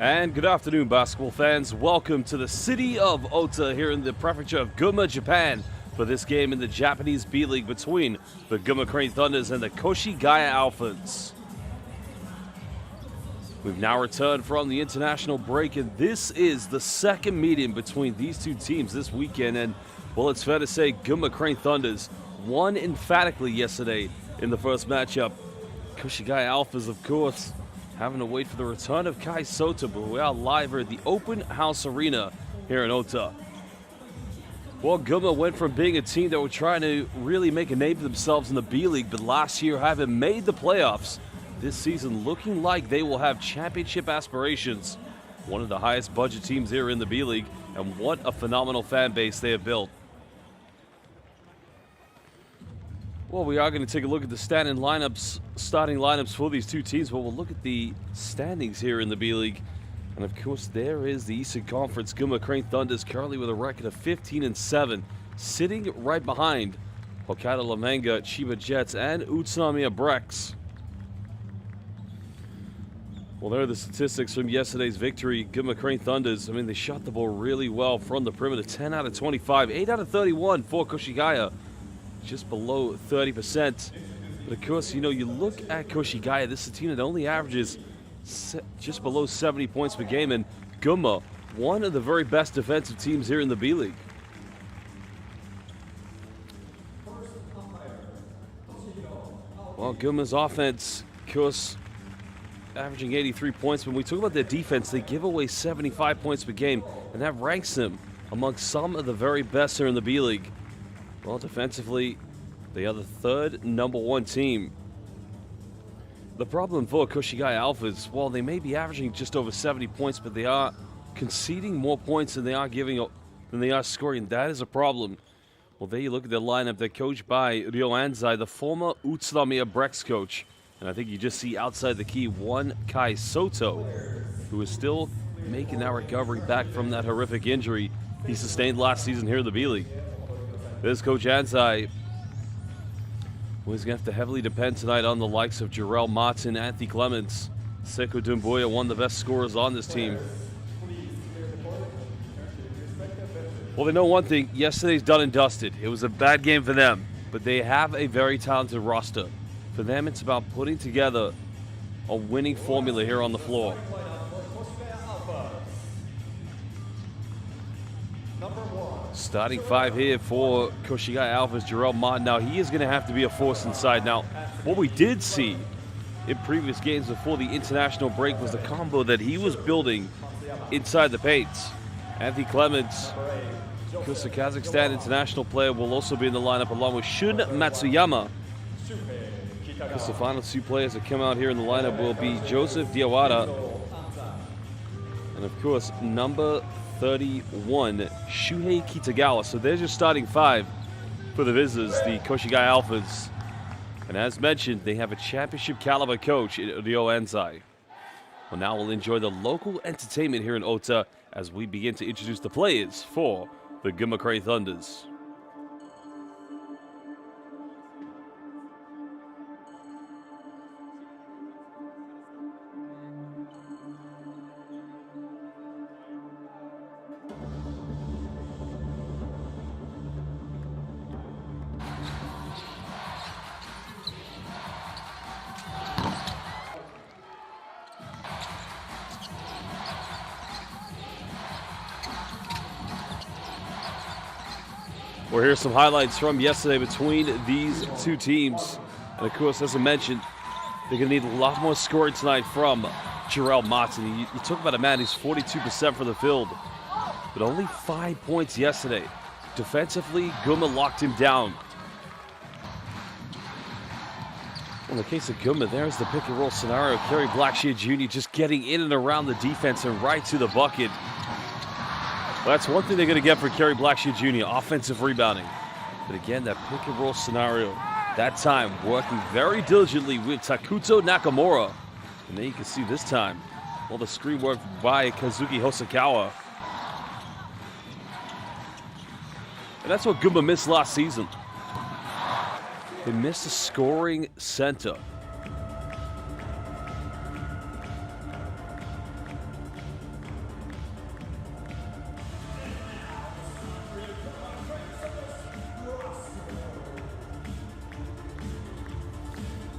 And good afternoon, basketball fans. Welcome to the city of Ota here in the prefecture of Gunma, Japan, for this game in the Japanese B.LEAGUE between the Gunma Crane Thunders and the KOSHIGAYA ALPHAS. We've now returned from the international break, and this is the second meeting between these two teams this weekend. And, well, it's fair to say Gunma Crane Thunders won emphatically yesterday in the first matchup. KOSHIGAYA ALPHAS, of course, having to wait for the return of Kai Soto, but we are live here at the Open House Arena here in Ota. Well, Gunma went from being a team that were trying to really make a name for themselves in the B-League, but last year having made the playoffs, this season looking like they will have championship aspirations. One of the highest budget teams here in the B-League, and what a phenomenal fan base they have built. Well, we are going to take a look at the starting lineups for these two teams, but we'll look at the standings here in the B-League. And of course, there is the Eastern Conference. Gunma Crane Thunders currently with a record of 15-7, sitting right behind Hokkaido Lamanga, Chiba Jets, and Utsunomiya Brex. Well, there are the statistics from yesterday's victory. Gunma Crane Thunders, I mean, they shot the ball really well from the perimeter. 10 out of 25, 8 out of 31 for KOSHIGAYA. Just below 30%. But of course, you know, you look at KOSHIGAYA, this is a team that only averages just below 70 points per game, and Gunma, one of the very best defensive teams here in the B-League. Well, Gunma's offense, of course, averaging 83 points. When we talk about their defense, they give away 75 points per game, and that ranks them among some of the very best here in the B-League. Well, defensively, they are the third #1 team. The problem for KOSHIGAYA ALPHAS, well, they may be averaging just over 70 points, but they are conceding more points than they are scoring. That is a problem. Well, there you look at their lineup. They're coached by Ryo Anzai, the former Utsunomiya Brex coach. And I think you just see outside the key one Kai Soto, who is still making that recovery back from that horrific injury he sustained last season here in the B-League. There's Coach Anzai, who is going to have to heavily depend tonight on the likes of Jarrell Martin, Anthony Clements. Seko Dumbuya, one of the best scorers on this team. Well, they know one thing. Yesterday's done and dusted. It was a bad game for them, but they have a very talented roster. For them, it's about putting together a winning formula here on the floor. Starting five here for KOSHIGAYA ALPHAS, Jarrell Martin. Now, he is going to have to be a force inside. Now, what we did see in previous games before the international break was the combo that he was building inside the paints. Anthony Clements, of course, the Kazakhstan international player, will also be in the lineup along with Shun Matsuyama. Because the final two players that come out here in the lineup will be Joseph Diawara and, of course, number 31, Shuhei Kitagawa. So there's your starting five for the visitors, the KOSHIGAYA ALPHAS. And as mentioned, they have a championship caliber coach, Ryo Anzai. Well, now we'll enjoy the local entertainment here in Ota as we begin to introduce the players for the Gunma Crane Thunders. Well, here's some highlights from yesterday between these two teams. And of course, as I mentioned, they're going to need a lot more scoring tonight from Jarrell Martin. You talk about a man who's 42% from the field, but only 5 points yesterday. Defensively, Gunma locked him down. In the case of Gunma, there's the pick and roll scenario. Kerry Blackshear Jr. just getting in and around the defense and right to the bucket. Well, that's one thing they're going to get for Kerry Blackshear Jr., offensive rebounding. But again, that pick and roll scenario, that time working very diligently with Takuto Nakamura. And then you can see this time, well, the screen work by Kazuki Hosokawa. And that's what Gunma missed last season. They missed a scoring center.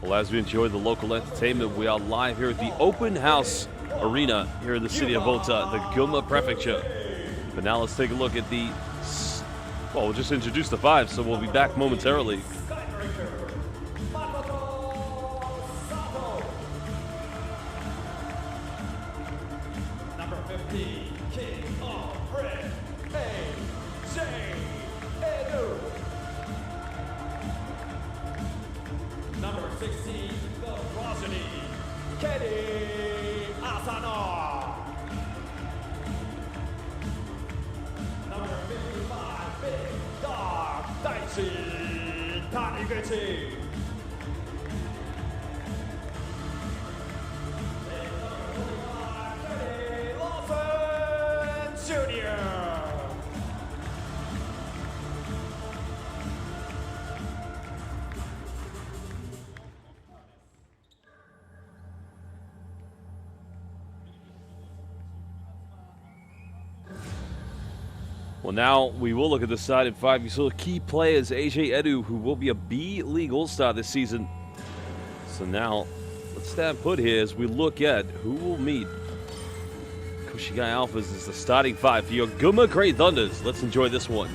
Well, as we enjoy the local entertainment, we are live here at the Open House Arena here in the city of Ota, the GUNMA Prefecture. But now let's take a look at the, well, we'll just introduce the five, so we'll be back momentarily. Number 50, King of Red, A.J. Edu. Number 16, the progeny, Katie Asano. Number 55, Big Dog Daichi Taniguchi. Junior. Well, now we will look at the starting five. You saw the key players, AJ Edu, who will be a B.LEAGUE All-Star this season. So now, let's stand put here as we look at who will meet KOSHIGAYA ALPHAS is the starting five for your GUNMA Great Thunders. Let's enjoy this one.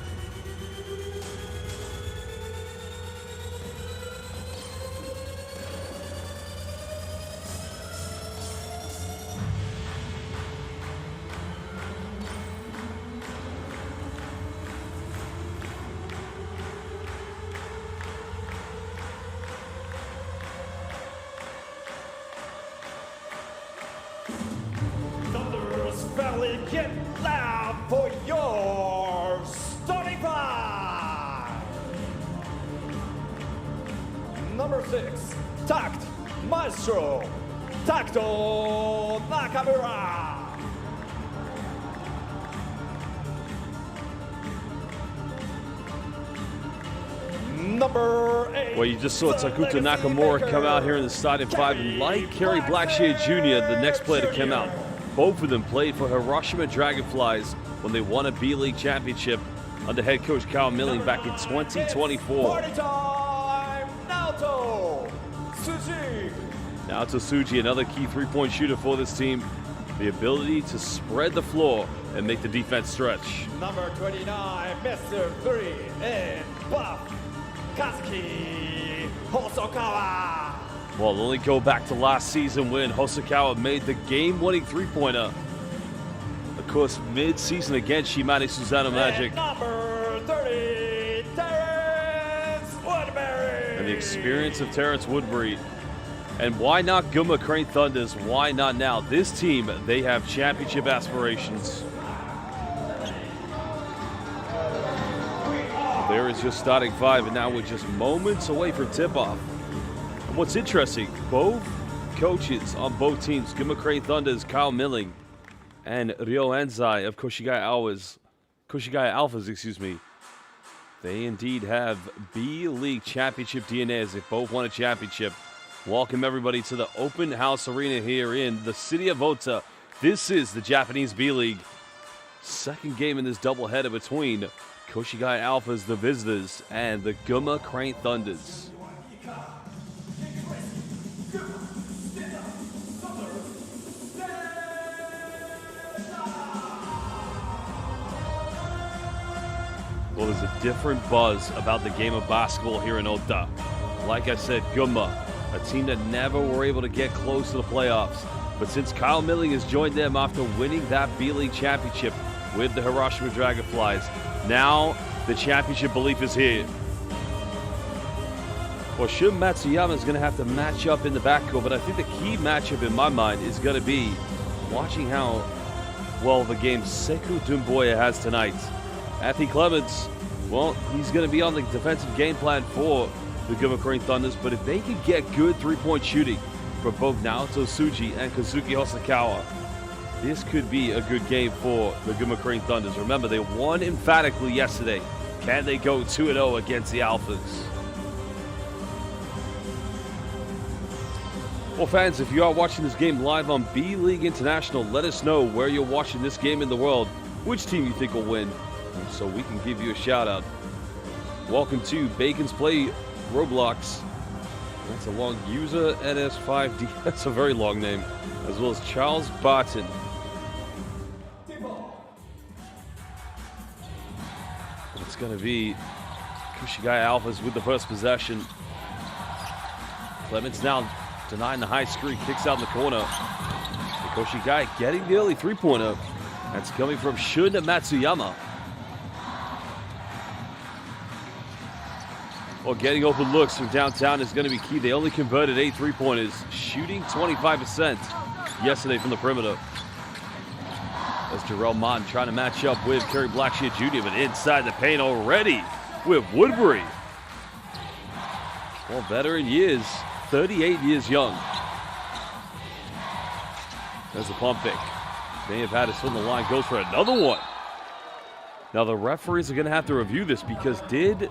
Valley, get loud for your starting five. Number 6, Tact Maestro, Takto Nakamura. Number 8. Well, you just saw Takuto Nakamura come out here in the starting five, and like Kerry Blackshear Jr., the next player to come out. Both of them played for Hiroshima Dragonflies when they won a B.LEAGUE championship under head coach Kyle Milling back in 2024. Party time! Naoto Tsuji. Naoto Tsuji, another key three-point shooter for this team. The ability to spread the floor and make the defense stretch. Number 29, Mr. 3 in buff, Kazuki Hosokawa. Well, only go back to last season when Hosokawa made the game-winning three-pointer. Of course, mid-season against Shimane Susano Magic. And number 30, Terrence Woodbury. And the experience of Terrence Woodbury. And why not GUNMA Great Thunders? Why not now? This team, they have championship aspirations. There is your starting five, and now we're just moments away from tip-off. What's interesting, both coaches on both teams, GUNMA Great Thunders, Kyle Milling, and Ryo Enzai of KOSHIGAYA ALPHAS, excuse me, they indeed have B.LEAGUE championship DNA as they both won a championship. Welcome everybody to the Open House Arena here in the city of Ota. This is the Japanese B.LEAGUE. Second game in this doubleheader between KOSHIGAYA ALPHAS, the visitors, and the GUNMA Great Thunders. Well, there's a different buzz about the game of basketball here in Ota. Like I said, GUNMA, a team that never were able to get close to the playoffs. But since Kyle Milling has joined them after winning that B.LEAGUE championship with the Hiroshima Dragonflies, now the championship belief is here. Well, Shun Matsuyama is going to have to match up in the backcourt, but I think the key matchup in my mind is going to be watching how well the game Sekou Doumbouya has tonight. Athy Clements, well, he's going to be on the defensive game plan for the GUNMA Great Thunders, but if they can get good three-point shooting for both Naoto Tsuji and Kazuki Hosokawa, this could be a good game for the GUNMA Great Thunders. Remember, they won emphatically yesterday. Can they go 2-0 against the Alphas? Well, fans, if you are watching this game live on B.LEAGUE International, let us know where you're watching this game in the world, which team you think will win, so we can give you a shout out. Welcome to Bacon's Play Roblox. That's a long user NS5D. That's a very long name. As well as Charles Barton. It's going to be Koshigaya Alphas with the first possession. Clements now denying the high screen, kicks out in the corner. And Koshigaya getting the early three-pointer. That's coming from Shun Matsuyama. Well, getting open looks from downtown is going to be key. They only converted 8 three-pointers, shooting 25% yesterday from the perimeter. As Jarrell Martin trying to match up with Kerry Blackshear Jr., but inside the paint already with Woodbury. Well, veteran years, 38 years young. There's a pump fake. May have had his foot on the line, goes for another one. Now the referees are going to have to review this because did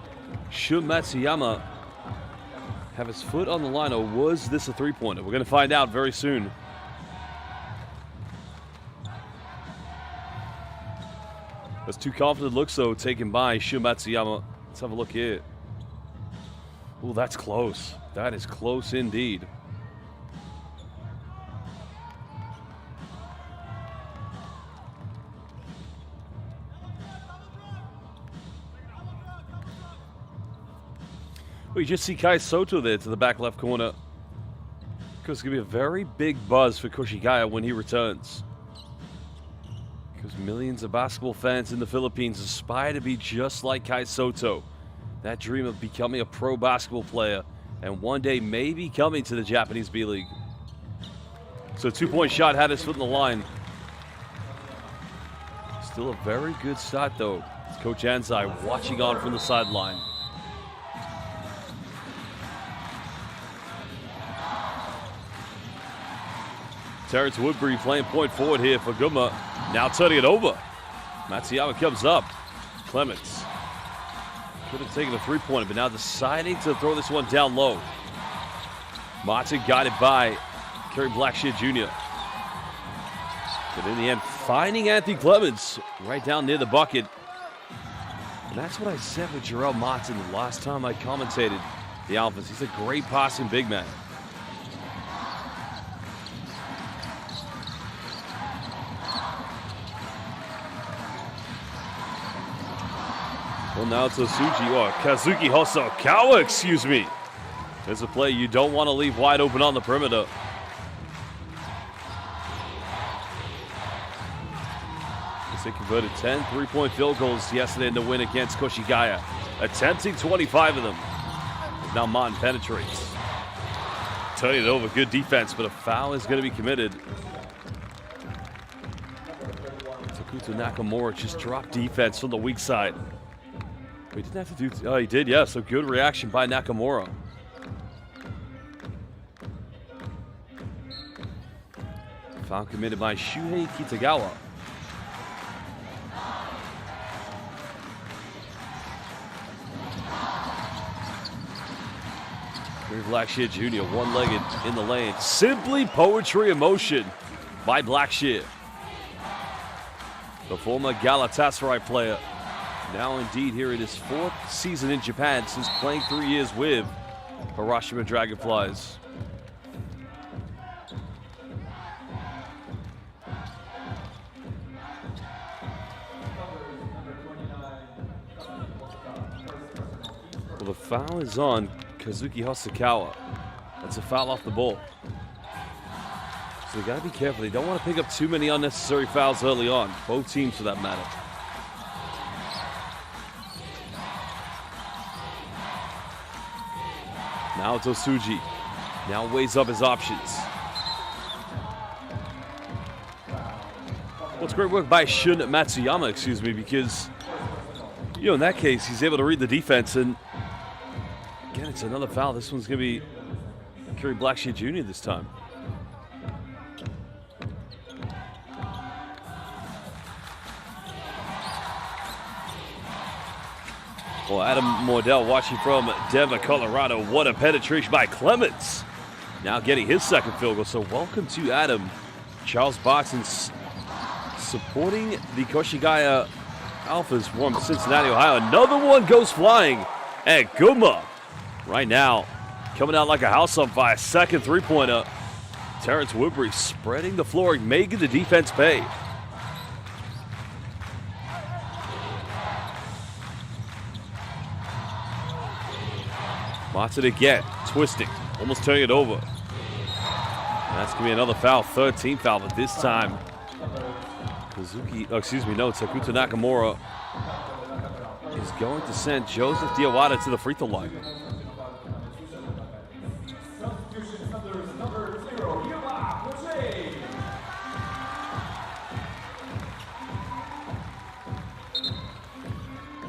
Shun Matsuyama have his foot on the line or was this a three-pointer? We're going to find out very soon. That's two confident looks, though, taken by Shun Matsuyama. Let's have a look here. Ooh, that's close. That is close indeed. Well, you just see Kai Soto there to the back left corner. Because it's going to be a very big buzz for Koshigaya when he returns. Because millions of basketball fans in the Philippines aspire to be just like Kai Soto. That dream of becoming a pro basketball player and one day maybe coming to the Japanese B-League. So two-point shot had his foot in the line. Still a very good start, though. It's Coach Anzai watching on from the sideline. Terrence Woodbury playing point forward here for GUNMA. Now turning it over. Matsuyama comes up. Clements could have taken a three-pointer, but now deciding to throw this one down low. Martin guided by Kerry Blackshear Jr. But in the end, finding Anthony Clements right down near the bucket. And that's what I said with Jarrell Martin the last time I commentated the Alphas. He's a great passing big man. Well, now it's Kazuki Hosokawa, excuse me. There's a play you don't want to leave wide open on the perimeter. They converted 10 three-point field goals yesterday in the win against Koshigaya, attempting 25 of them. Now Martin penetrates. Turning it over, good defense, but a foul is going to be committed. Takuto Nakamura just dropped defense from the weak side. He didn't have to do. Oh, he did, yeah. So good reaction by Nakamura. Foul committed by Shuhei Kitagawa. Kerry Blackshear Jr., one-legged in the lane. Simply poetry in motion by Blackshear. The former Galatasaray player. Now indeed here in his 4th season in Japan since playing 3 years with Hiroshima Dragonflies. Well, the foul is on Kazuki Hosokawa. That's a foul off the ball. So they got to be careful. They don't want to pick up too many unnecessary fouls early on. Both teams for that matter. Now it's Osuji. Now weighs up his options. Well, it's great work by Shun Matsuyama, excuse me, because, you know, in that case, he's able to read the defense. And again, it's another foul. This one's going to be Kerry Blackshear Jr. this time. Well, Adam Mordell watching from Denver, Colorado. What a penetration by Clements. Now getting his second field goal. So welcome to Adam. Charles Barton supporting the Koshigaya Alphas from Cincinnati, Ohio. Another one goes flying at GUNMA. Right now, coming out like a house on fire. Second three-pointer. Terrence Woodbury spreading the floor and making the defense pay. Martin again, twisting, almost turning it over. And that's going to be another foul, third team foul, but this time, Takuta Nakamura is going to send Joseph Diawara to the free throw line.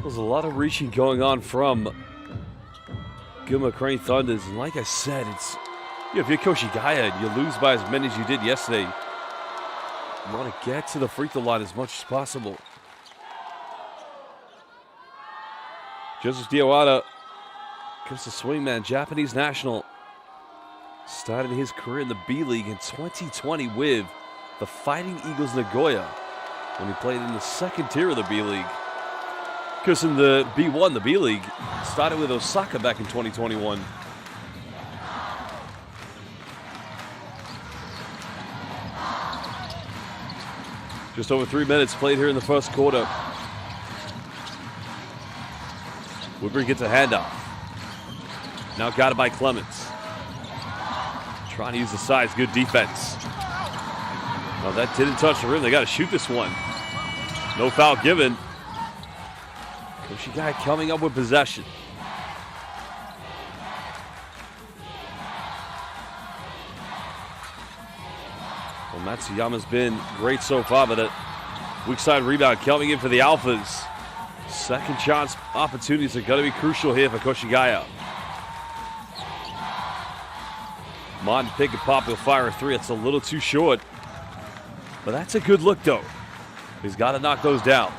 There's a lot of reaching going on from GUNMA Crane Thunders, and like I said, it's if you're Koshigaya and you lose by as many as you did yesterday, you want to get to the free throw line as much as possible. Joseph Diawara comes to swingman, Japanese national. Started his career in the B.LEAGUE in 2020 with the Fighting Eagles Nagoya when he played in the second tier of the B.LEAGUE. Because in the B1, the B.LEAGUE, started with Osaka back in 2021. Just over 3 minutes played here in the first quarter. Woodbury gets a handoff. Now got it by Clements. Trying to use the size, good defense. Well, that didn't touch the rim. They got to shoot this one. No foul given. Koshigaya coming up with possession. Well, Matsuyama's been great so far, but a weak side rebound coming in for the Alphas. Second chance opportunities are going to be crucial here for Koshigaya. Martin pick and pop, he'll fire a three. It's a little too short, but that's a good look though. He's got to knock those down.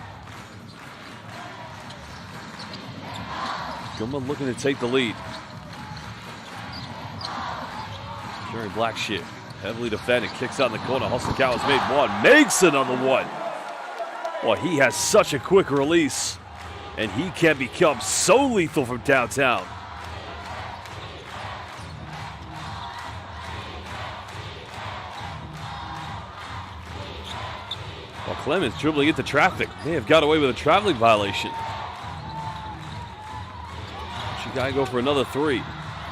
GUNMA looking to take the lead. Jerry Blackshear heavily defended, kicks out in the corner. Hosokawa's made one, makes another one. Well, he has such a quick release, and he can become so lethal from downtown. Well, Clemens dribbling into traffic. They have got away with a traveling violation. Guy go for another three.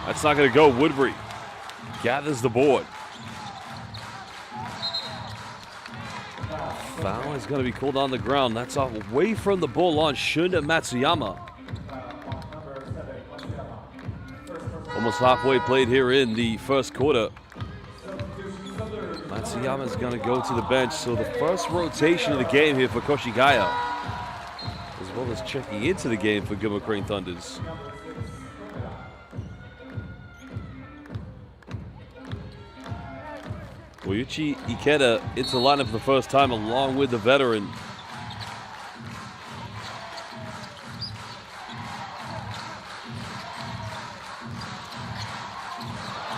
That's not going to go. Woodbury gathers the board. Foul is going to be called on the ground. That's off away from the ball on Shunda Matsuyama. Almost halfway played here in the first quarter. Matsuyama is going to go to the bench. So the first rotation of the game here for Koshigaya, as well as checking into the game for GUNMA Crane Thunders. Oyuchi Ikeda into the lineup for the first time along with the veteran.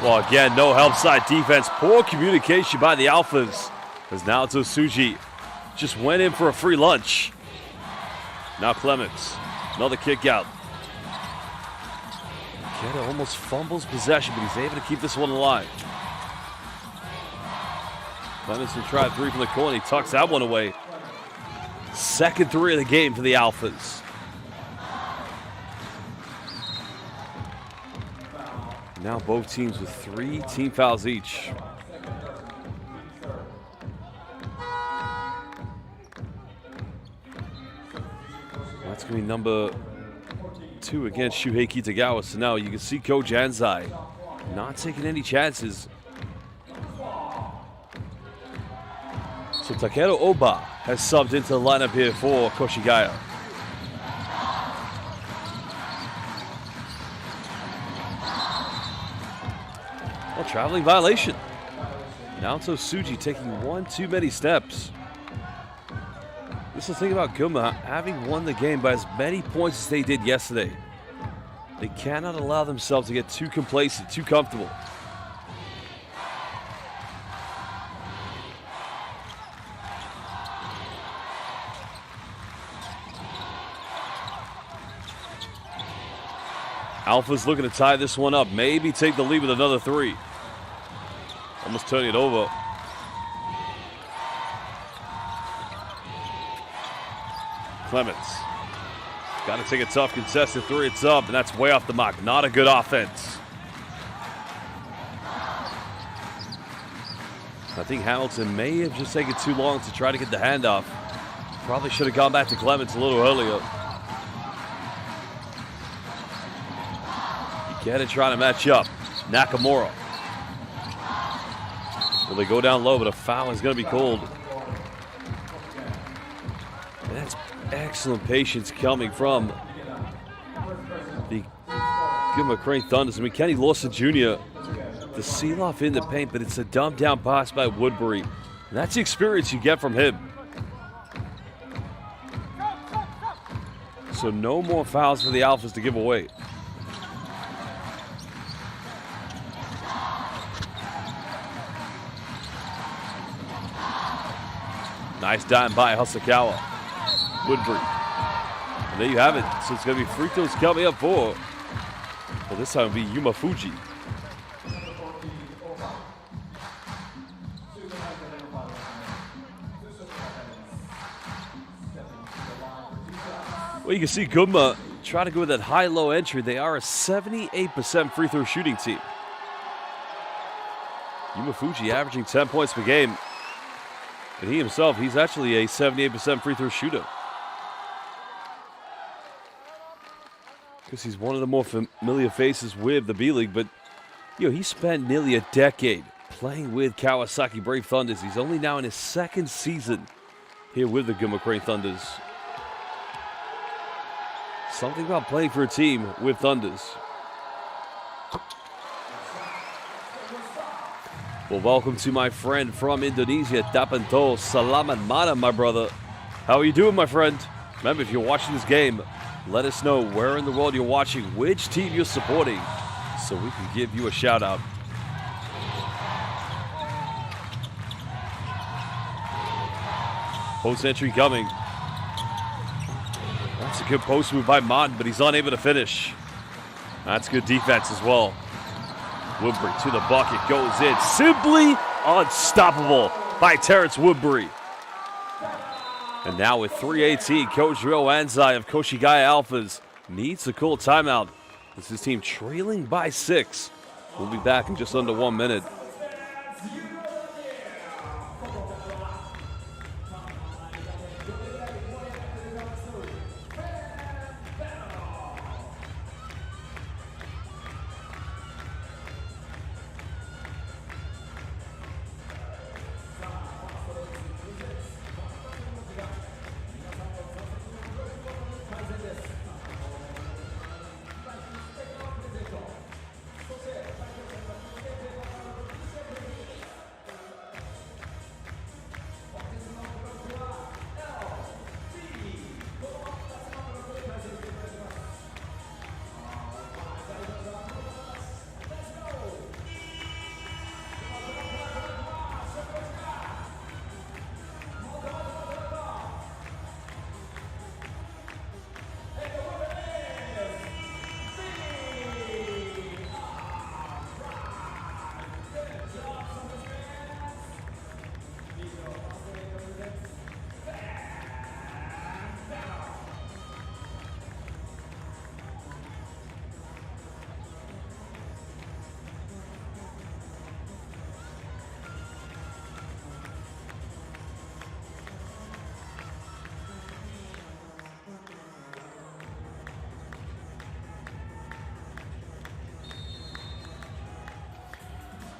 Well, again, no help side defense. Poor communication by the Alphas. As now Tsuji just went in for a free lunch. Now Clements, another kick out. Ikeda almost fumbles possession, but he's able to keep this one alive. Clemens will try a three from the corner. He tucks that one away. Second three of the game for the Alphas. Now both teams with 3 team fouls each. That's going to be number 2 against Shuhei Kitagawa. So now you can see Ko Janzai not taking any chances. So Takeru Oba has subbed into the lineup here for Koshigaya. Well, traveling violation. Naoto Tsuji taking one too many steps. This is the thing about GUNMA, having won the game by as many points as they did yesterday. They cannot allow themselves to get too complacent, too comfortable. Alphas looking to tie this one up. Maybe take the lead with another 3. Almost turning it over. Clements. Got to take a tough contested 3. It's up, and that's way off the mark. Not a good offense. I think Hamilton may have just taken too long to try to get the handoff. Probably should have gone back to Clements a little earlier. You got to try to match up. Nakamura. Well, they go down low, but a foul is going to be called. And that's excellent patience coming from the GUNMA Crane Thunders. I mean, Kenny Lawson Jr., the seal off in the paint, but it's a dumbed down pass by Woodbury. And that's the experience you get from him. So no more fouls for the Alphas to give away. Nice dime by Hosokawa. Woodbury. And there you have it. So it's going to be free throws coming up for, well, this time it'll be Yuma Fuji. Well, you can see GUNMA trying to go with that high-low entry. They are a 78% free throw shooting team. Yuma Fuji averaging 10 points per game. And he himself, he's actually a 78% free throw shooter. Because he's one of the more familiar faces with the B-League. But, you know, he spent nearly a decade playing with Kawasaki Brave Thunders. He's only now in his 2nd season here with the GUNMA Crane Thunders. Something about playing for a team with Thunders. Well, welcome to my friend from Indonesia, Dapanto. Salamat malam, my brother. How are you doing, my friend? Remember, if you're watching this game, let us know where in the world you're watching, which team you're supporting, so we can give you a shout out. Post entry coming. That's a good post move by Martin, but he's unable to finish. That's good defense as well. Woodbury to the bucket, goes in. Simply unstoppable by Terrence Woodbury. And now with 3:18, Coach Ryo Anzai of Koshigaya Alphas needs to call timeout. This is his team trailing by 6. We'll be back in just under 1 minute.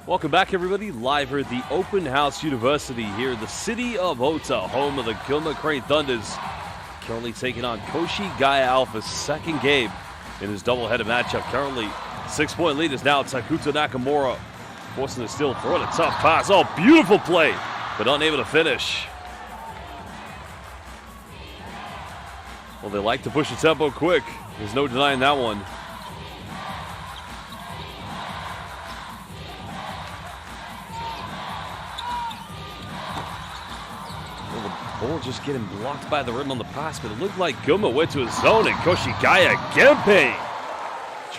Welcome back, everybody. Live at the Open House University here in the city of Ota, home of the GUNMA Crane Thunders. Currently taking on Koshigaya Alpha's 2nd game in his doubleheader matchup. Currently, 6-point lead is now Takuto Nakamura, forcing the steal, throwing a tough pass. Oh, beautiful play, but unable to finish. Well, they like to push the tempo quick. There's no denying that one. Ball just getting blocked by the rim on the pass, but it looked like GUNMA went to his zone, and Koshigaya Genpei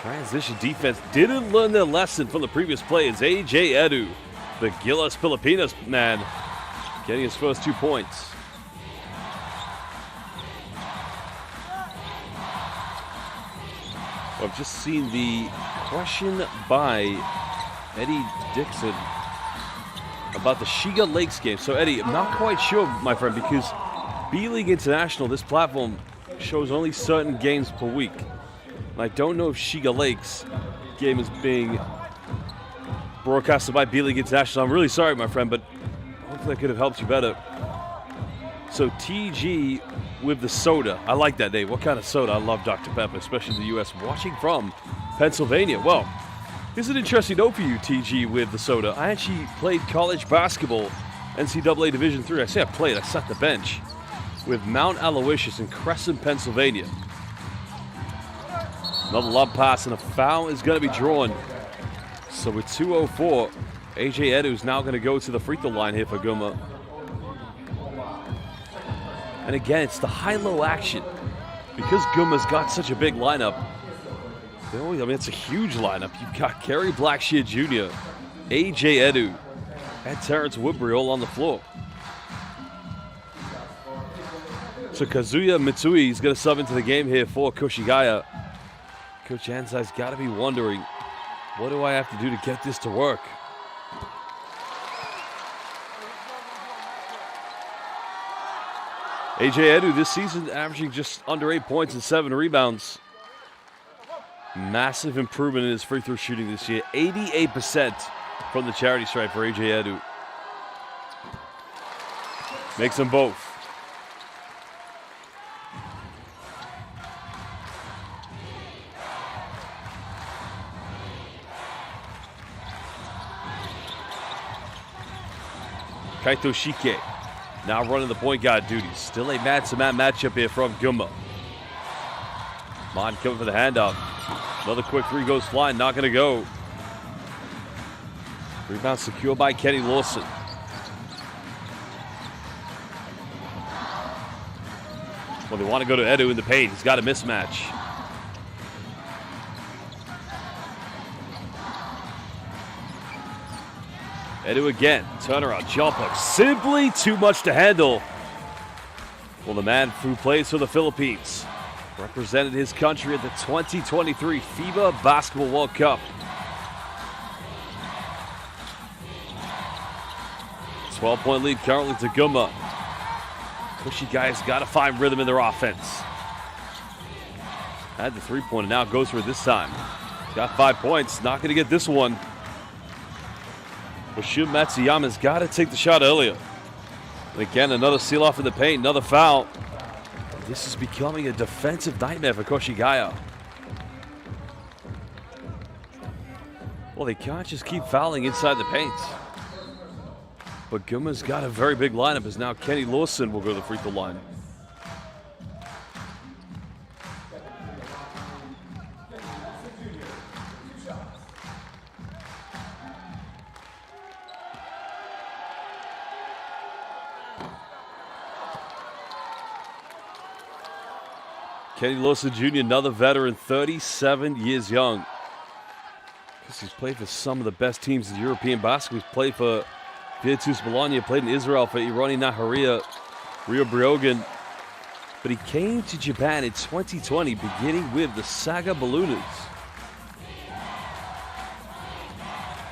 Transition defense didn't learn their lesson from the previous play as AJ Edu, the Gilas Filipinas man, getting his first 2 points. I've just seen the question by Eddie Dixon about the Shiga Lakes game. So Eddie, I'm not quite sure, my friend, because B.LEAGUE International, this platform, shows only certain games per week. And I don't know if Shiga Lakes game is being broadcasted by B.LEAGUE International. I'm really sorry, my friend, but hopefully I could have helped you better. So TG with the soda. I like that name. What kind of soda? I love Dr. Pepper, especially in the U.S. Watching from Pennsylvania. Well, here's an interesting note for you, TG with the soda. I actually played college basketball, NCAA Division III. I say I played, I sat the bench with Mount Aloysius in Crescent, Pennsylvania. Another lob pass and a foul is going to be drawn. So with 2:04, AJ Edu is now going to go to the free throw line here for GUNMA. And again, it's the high-low action. Because GUNMA's got such a big lineup, I mean, it's a huge lineup. You've got Kerry Blackshear Jr., AJ Edu, and Terrence Woodbury all on the floor. So Kazuya Mitsui is going to sub into the game here for Koshigaya. Coach Ansai's got to be wondering, what do I have to do to get this to work? AJ Edu this season averaging just under 8 points and 7 rebounds. Massive improvement in his free throw shooting this year. 88% from the charity stripe for AJ Edu. Makes them both. Kaito Shike now running the point guard duties. Still a man-to-man matchup here from GUNMA. Mon coming for the handoff. Another quick three goes flying, not going to go. Rebound secured by Kenny Lawson. Well, they want to go to Edu in the paint. He's got a mismatch. Edu again, turnaround jumper, simply too much to handle. Well, the man who plays for the Philippines represented his country at the 2023 FIBA Basketball World Cup. 12-point lead currently to GUNMA. Koshigaya's got to find rhythm in their offense. Had the three-pointer, now goes for it this time. Got 5 points, not going to get this one. Shun Matsuyama's got to take the shot earlier. And again, another seal off in the paint, another foul. This is becoming a defensive nightmare for Koshigaya. Well, they can't just keep fouling inside the paint. But GUNMA's got a very big lineup as now Kenny Lawson will go to the free throw line. Kenny Lawson Jr., another veteran, 37 years young. He's played for some of the best teams in European basketball. He's played for Virtus Bologna, played in Israel for Irani Naharia, Rio Briogan. But he came to Japan in 2020, beginning with the Saga Ballooners.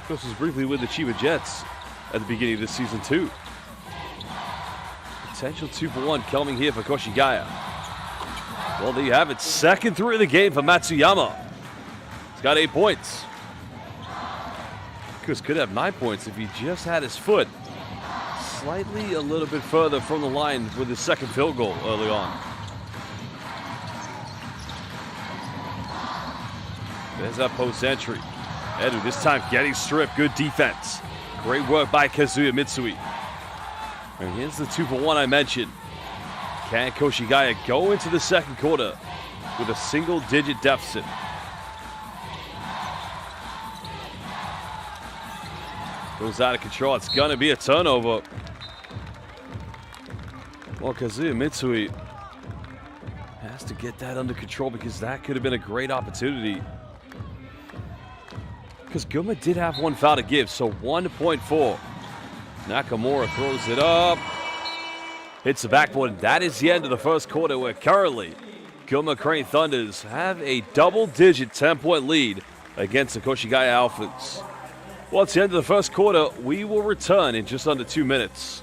Of course, he was briefly with the Chiba Jets at the beginning of this season, too. Potential 2-for-1 coming here for Koshigaya. Well, there you have it. Second three of the game for Matsuyama. He's got 8 points. Chris could have 9 points if he just had his foot slightly a little bit further from the line with his second field goal early on. There's that post entry. Edu this time getting stripped. Good defense. Great work by Kazuya Mitsui. And here's the 2-for-1 I mentioned. Can Koshigaya go into the second quarter with a single-digit deficit? Goes out of control. It's going to be a turnover. Well, Kazuya Mitsui has to get that under control because that could have been a great opportunity because GUNMA did have one foul to give, so 1.4. Nakamura throws it up. Hits the backboard, and that is the end of the first quarter, where currently GUNMA Crane Thunders have a double-digit 10-point lead against the Koshigaya Alphas. Well, it's the end of the first quarter. We will return in just under 2 minutes.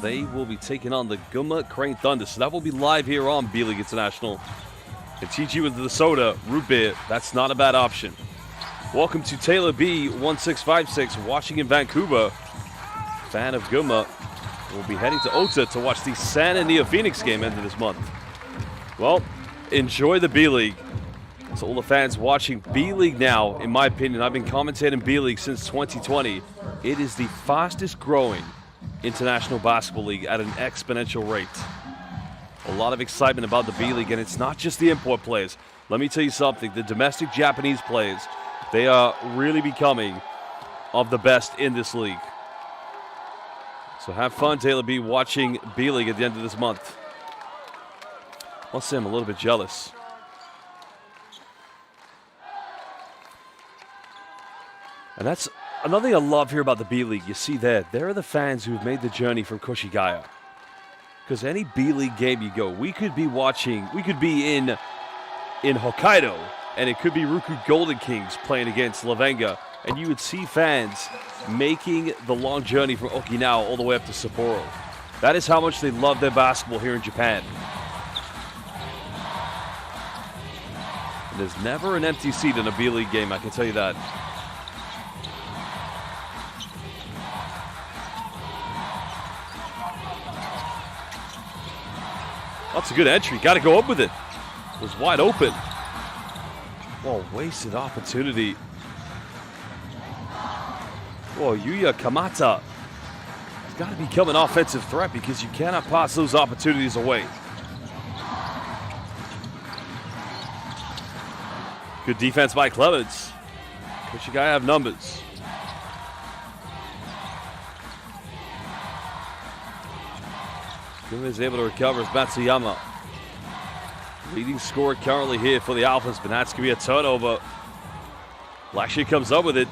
They will be taking on the GUNMA Crane Thunder. So that will be live here on B.LEAGUE International. And teach you into the soda, root beer, that's not a bad option. Welcome to Taylor B 1656, watching in Vancouver. Fan of GUNMA will be heading to Ota to watch the San and Neo Phoenix game end of this month. Well, enjoy the B.LEAGUE. To all the fans watching B.LEAGUE now, in my opinion, I've been commentating B.LEAGUE since 2020. It is the fastest growing international basketball league at an exponential rate. A lot of excitement about the B.LEAGUE, and it's not just the import players. Let me tell you something, the domestic Japanese players, they are really becoming of the best in this league. So have fun, Taylor B, watching B.LEAGUE at the end of this month. I'll say I'm a little bit jealous. And that's another thing I love here about the B.LEAGUE. You see there are the fans who've made the journey from Koshigaya. Because any B.LEAGUE game you go, we could be watching, we could be in Hokkaido, and it could be Ruku Golden Kings playing against Lavenga, and you would see fans making the long journey from Okinawa all the way up to Sapporo. That is how much they love their basketball here in Japan. And there's never an empty seat in a B.LEAGUE game, I can tell you that. That's a good entry. Got to go up with it. It was wide open. Oh, wasted opportunity. Oh, Yuya Kamata. He's got to become an offensive threat because you cannot pass those opportunities away. Good defense by Clemens. Koshigaya have numbers. GUNMA is able to recover as Matsuyama. Leading scorer currently here for the Alphas, but that's going to be a turnover. Lashley comes up with it.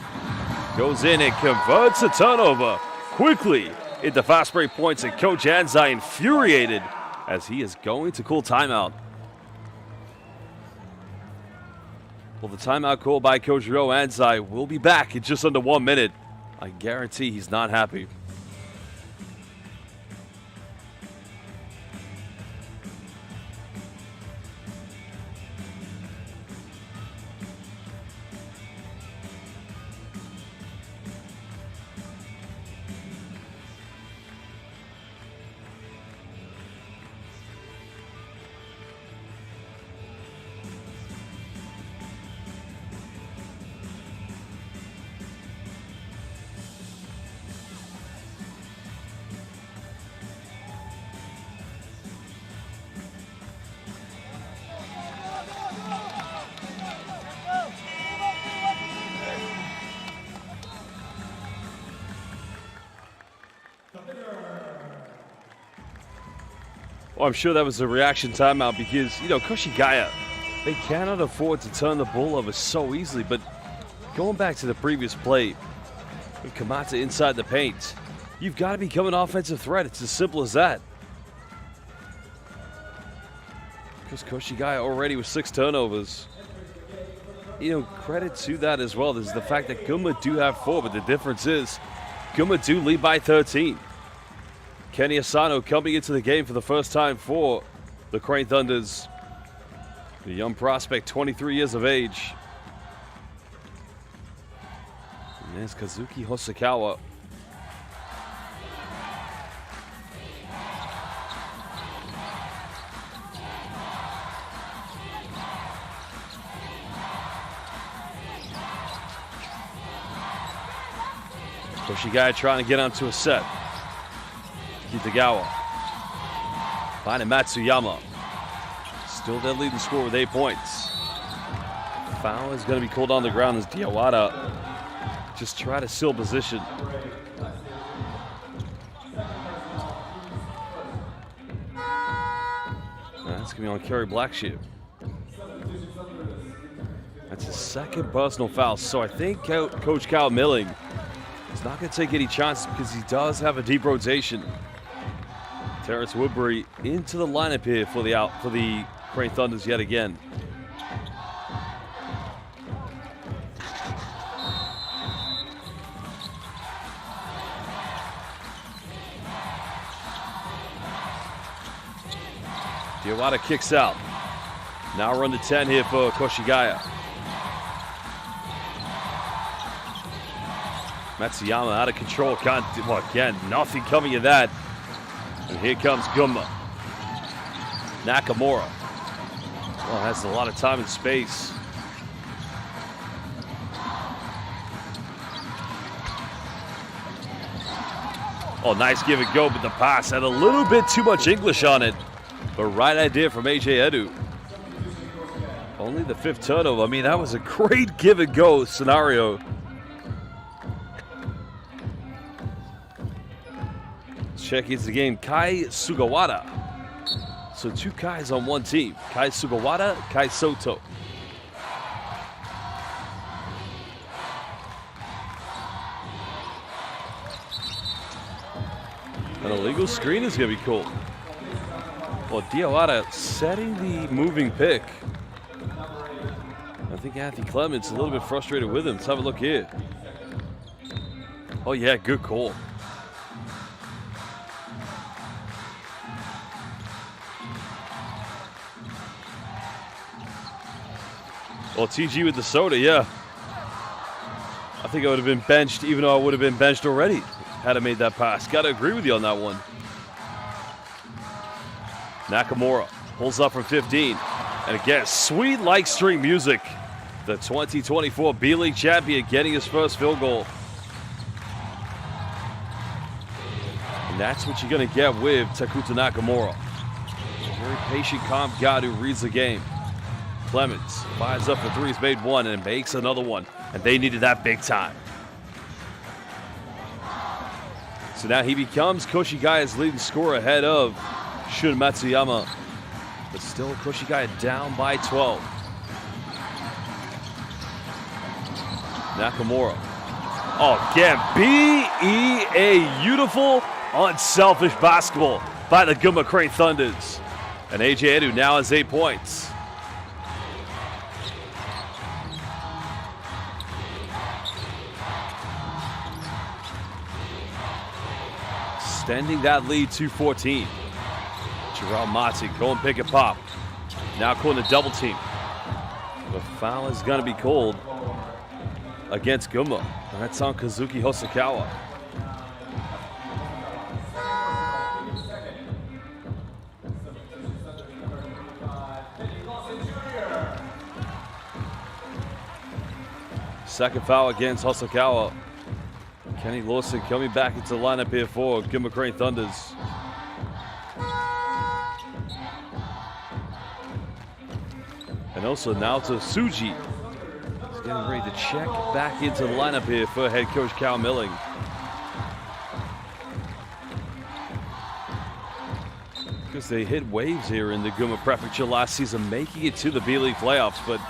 Goes in and converts a turnover quickly into fast break points, and Coach Anzai infuriated as he is going to call timeout. Well, the timeout called by Coach Ryo Anzai will be back in just under 1 minute. I guarantee he's not happy. Well, I'm sure that was a reaction timeout because, you know, Koshigaya, they cannot afford to turn the ball over so easily. But going back to the previous play, with Kamata inside the paint, you've got to become an offensive threat. It's as simple as that. Because Koshigaya already with 6 turnovers. You know, credit to that as well is the fact that GUNMA do have 4, but the difference is GUNMA do lead by 13. Kenny Asano coming into the game for the first time for the Crane Thunders. The young prospect, 23 years of age. And there's Kazuki Hosokawa. Koshigaya trying to get onto a set. Kitagawa finding Matsuyama. Still their leading scorer with 8 points. Foul is going to be called on the ground as Diawara just try to seal position. That's going to be on Kerry Blackshear. That's his second personal foul. So I think Coach Kyle Milling is not going to take any chances because he does have a deep rotation. Terrence Woodbury into the lineup here for the Crane Thunders yet again. Diawara kicks out. Now we're under 10 here for Koshigaya. Matsuyama out of control. Well, again, nothing coming of that. And here comes GUNMA. Nakamura. Well, has a lot of time and space. Oh, nice give and go, but the pass had a little bit too much English on it. But right idea from AJ Edu. Only the 5th turnover. I mean, that was a great give and go scenario. Check into the game, Kai Sugawara. So 2 Kais on one team. Kai Sugawara, Kai Soto. An illegal screen is going to be cool. Well, Diawara setting the moving pick. I think Anthony Clements a little bit frustrated with him. Let's have a look here. Oh yeah, good call. Well, TG with the soda, yeah. I think I would have been benched, even though I would have been benched already had I made that pass. Got to agree with you on that one. Nakamura pulls up from 15. And again, sweet like string music. The 2024 B.LEAGUE champion getting his first field goal. And that's what you're going to get with Takuta Nakamura. A very patient, calm guy who reads the game. Clemens fires up for 3, he's made 1 and makes another one. And they needed that big time. So now he becomes Koshigaya's leading scorer ahead of Shun Matsuyama. But still Koshigaya down by 12. Nakamura. Oh, again, B.E.A. beautiful, unselfish basketball by the Gunma Crane Thunders. And AJ Edu now has 8 points. Extending that lead to 14. Jarrell Mati going pick and pop. Now calling a double team. The foul is going to be called against Gunma. And that's on Kazuki Hosokawa. Second foul against Hosokawa. Kenny Lawson coming back into the lineup here for Gunma Crane Thunders. And also now to Suji. He's getting ready to check back into the lineup here for head coach Cal Milling. Because they hit waves here in the Gunma Prefecture last season, making it to the B-League playoffs. But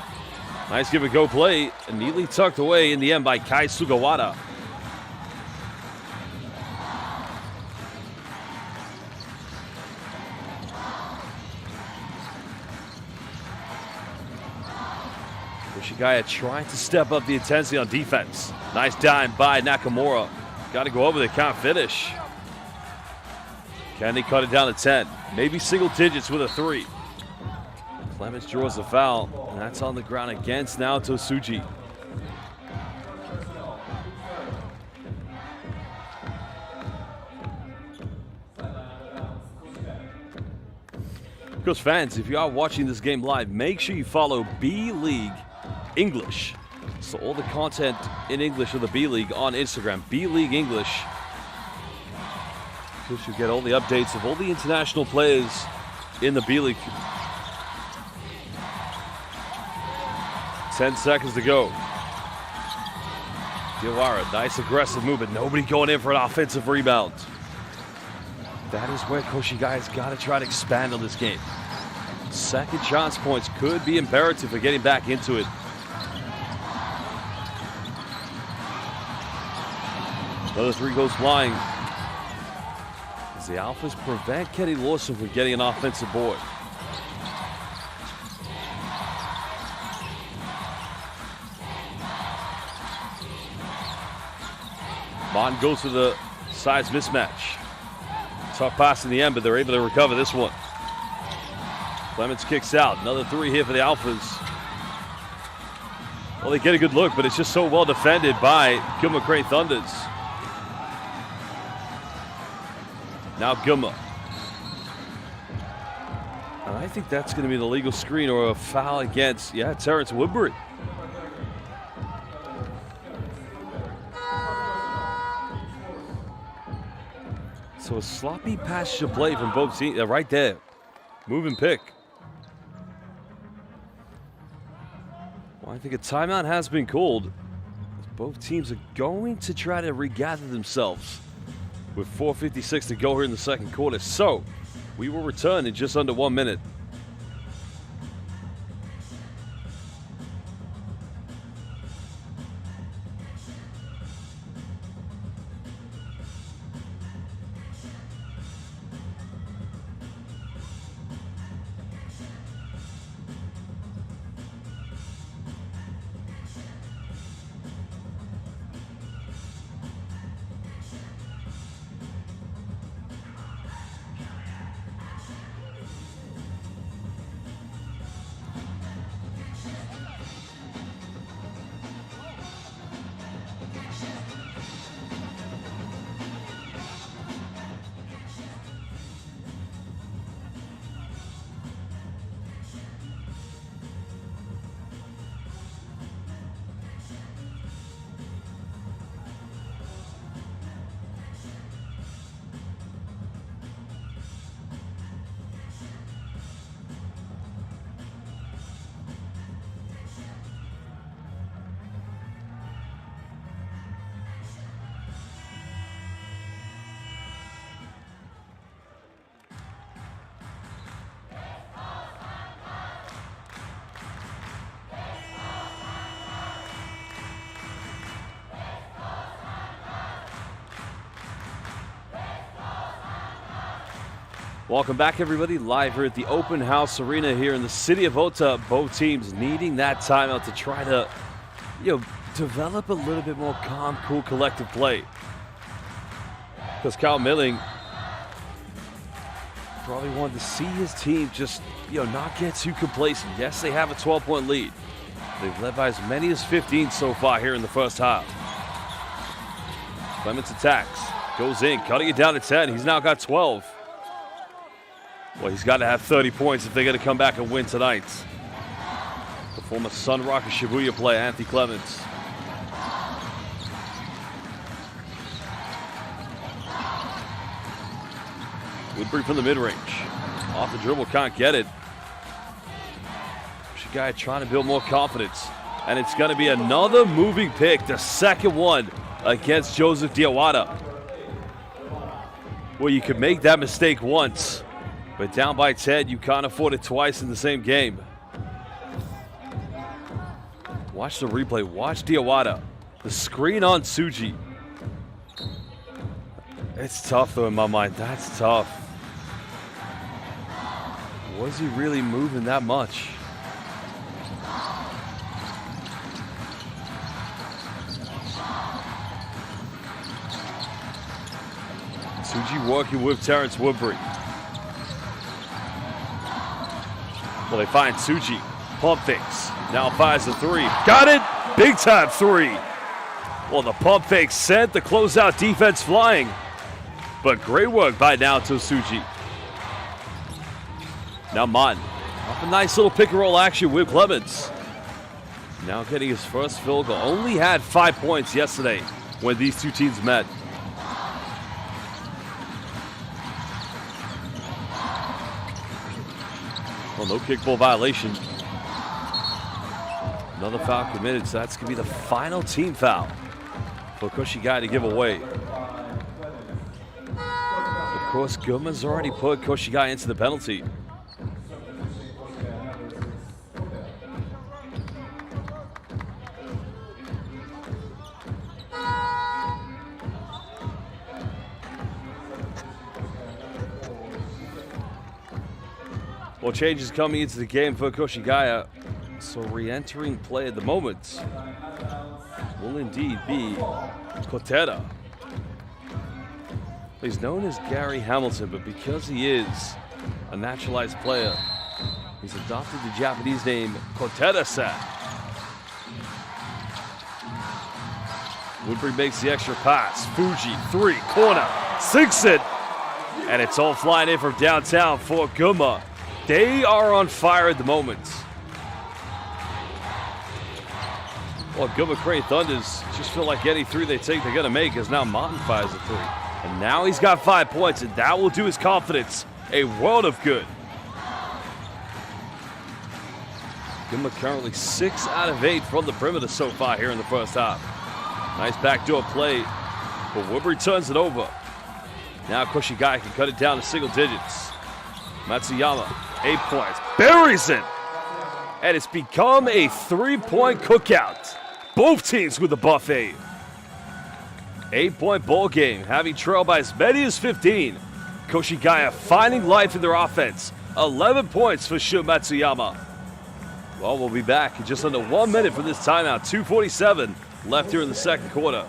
nice give and go play, and neatly tucked away in the end by Kai Sugawara. Koshigaya trying to step up the intensity on defense. Nice dime by Nakamura. Got to go over the count finish. Can they cut it down to 10? Maybe single digits with a 3. Clemens draws the foul, and that's on the ground against now Tosuji. Of course, fans, if you are watching this game live, make sure you follow B.LEAGUE English. So all the content in English of the B-League on Instagram, B.LEAGUE English. Of course, you get all the updates of all the international players in the B-League. 10 seconds to go. Diawara, nice aggressive movement. Nobody going in for an offensive rebound. That is where Koshigaya's got to try to expand on this game. Second chance points could be imperative for getting back into it. Another 3 goes flying. As the Alphas prevent Kenny Lawson from getting an offensive board. Mon goes to the size mismatch. Tough pass in the end, but they're able to recover this one. Clemens kicks out. Another 3 here for the Alphas. Well, they get a good look, but it's just so well defended by Gunma Crane Thunders. Now Gunma. And I think that's going to be the legal screen or a foul against, Terrence Woodbury. So a sloppy pass to play from both teams. Right there. Move and pick. Well, I think a timeout has been called. Both teams are going to try to regather themselves with 4:56 to go here in the second quarter. So we will return in just under 1 minute. Welcome back, everybody. Live here at the Open House Arena here in the city of Ota. Both teams needing that timeout to try to, develop a little bit more calm, cool, collective play. Because Kyle Milling probably wanted to see his team just, not get too complacent. Yes, they have a 12-point lead. They've led by as many as 15 so far here in the first half. Clements attacks, goes in, cutting it down to 10. He's now got 12. Well, he's got to have 30 points if they're going to come back and win tonight. The former Sun Rocker Shibuya player, Anthony Clements. Woodbury from the mid-range. Off the dribble, can't get it. Koshigaya trying to build more confidence. And it's going to be another moving pick, the second one against Joseph Diawara. Well, you could make that mistake once, but down by 10, you can't afford it twice in the same game. Watch the replay. Watch Diawara. The screen on Tsuji. It's tough, though, in my mind. That's tough. Was he really moving that much? Tsuji working with Terrence Woodbury. Well, they find Tsuji. Pump fakes. Now fires the three. Got it! Big time three. Well, the pump fake sent the closeout defense flying. But great work by Naoto Tsuji. Now Mon. Off a nice little pick and roll action with Clements. Now getting his first field goal. Only had 5 points yesterday when these two teams met. Well, no kickball violation. Another foul committed, so that's going to be the final team foul for Koshigaya to give away. Of course, Gunma's already put Koshigaya into the penalty. Well, changes coming into the game for Koshigaya. So re-entering play at the moment will indeed be Kotera. He's known as Gary Hamilton, but because he is a naturalized player, he's adopted the Japanese name Kotera-san. Woodbury makes the extra pass. Fuji, three, corner, sinks it. And it's all flying in from downtown for Gunma. They are on fire at the moment. Well, Gunma Crane Thunders just feel like any three they take, they're going to make, as now Martin fires a three. And now he's got 5 points, and that will do his confidence a world of good. Gunma currently 6 out of 8 from the perimeter so far here in the first half. Nice backdoor play, but Woodbury turns it over. Now Koshigaya can cut it down to single digits. Matsuyama, 8 points, buries it! And it's become a 3-point cookout. Both teams with a buffet. 8-point ball game, having trailed by as many as 15. Koshigaya finding life in their offense. 11 points for Shun Matsuyama. Well, we'll be back in just under 1 minute from this timeout. 2:47 left here in the second quarter.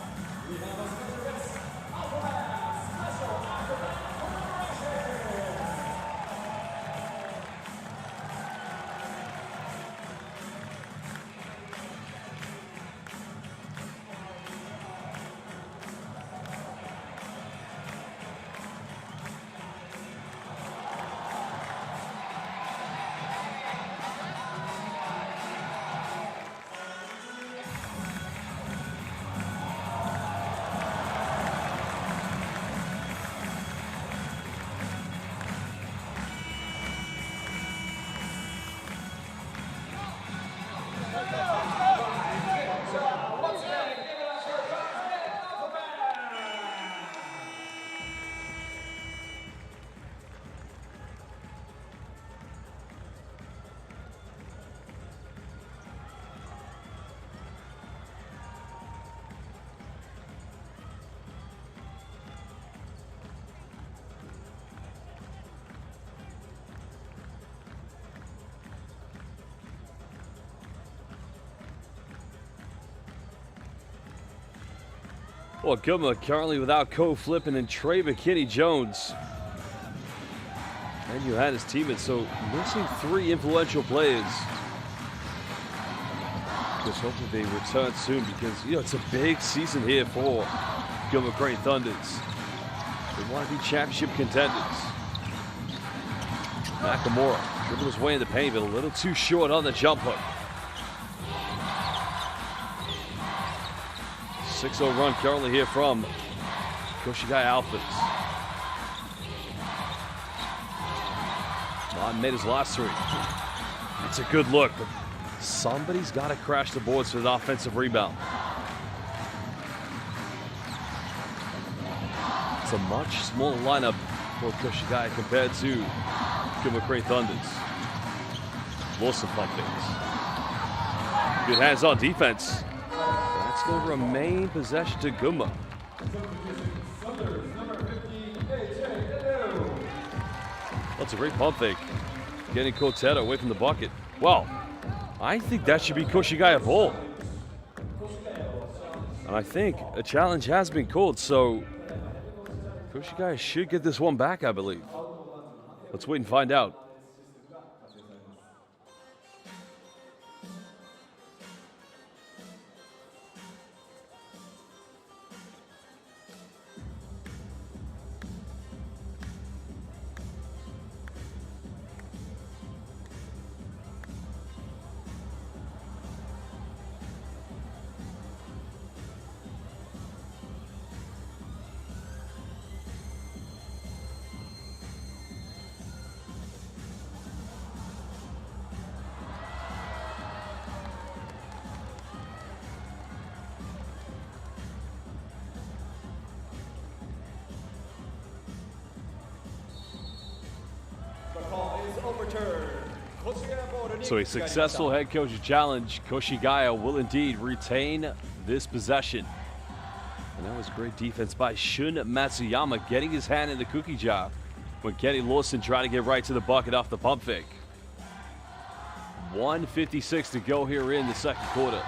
Well, GUNMA currently without Ko Flippin and Trey McKinney-Jones. And Johannes Tiemann, so missing 3 influential players. Just hoping they return soon because, you know, it's a big season here for GUNMA Creighton Thunders. They want to be championship contenders. Nakamura dribbled his way in the paint, but a little too short on the jump hook. 6-0 run currently here from Koshigaya ALPHAS. Martin made his last 3. It's a good look, but somebody's got to crash the boards for an offensive rebound. It's a much smaller lineup for Koshigaya compared to GUNMA Creighton Thunders. Lawson pump fakes. Good hands-on defense. That's going to remain possession to GUNMA. That's a great pump fake. Getting Koteta away from the bucket. Well, I think that should be Koshigaya ball. And I think a challenge has been called, so Koshigaya should get this one back, I believe. Let's wait and find out. So a successful head coach's challenge. Koshigaya will indeed retain this possession. And that was great defense by Shun Matsuyama, getting his hand in the cookie jar when Kenny Lawson tried to get right to the bucket off the pump fake. 1:56 to go here in the second quarter.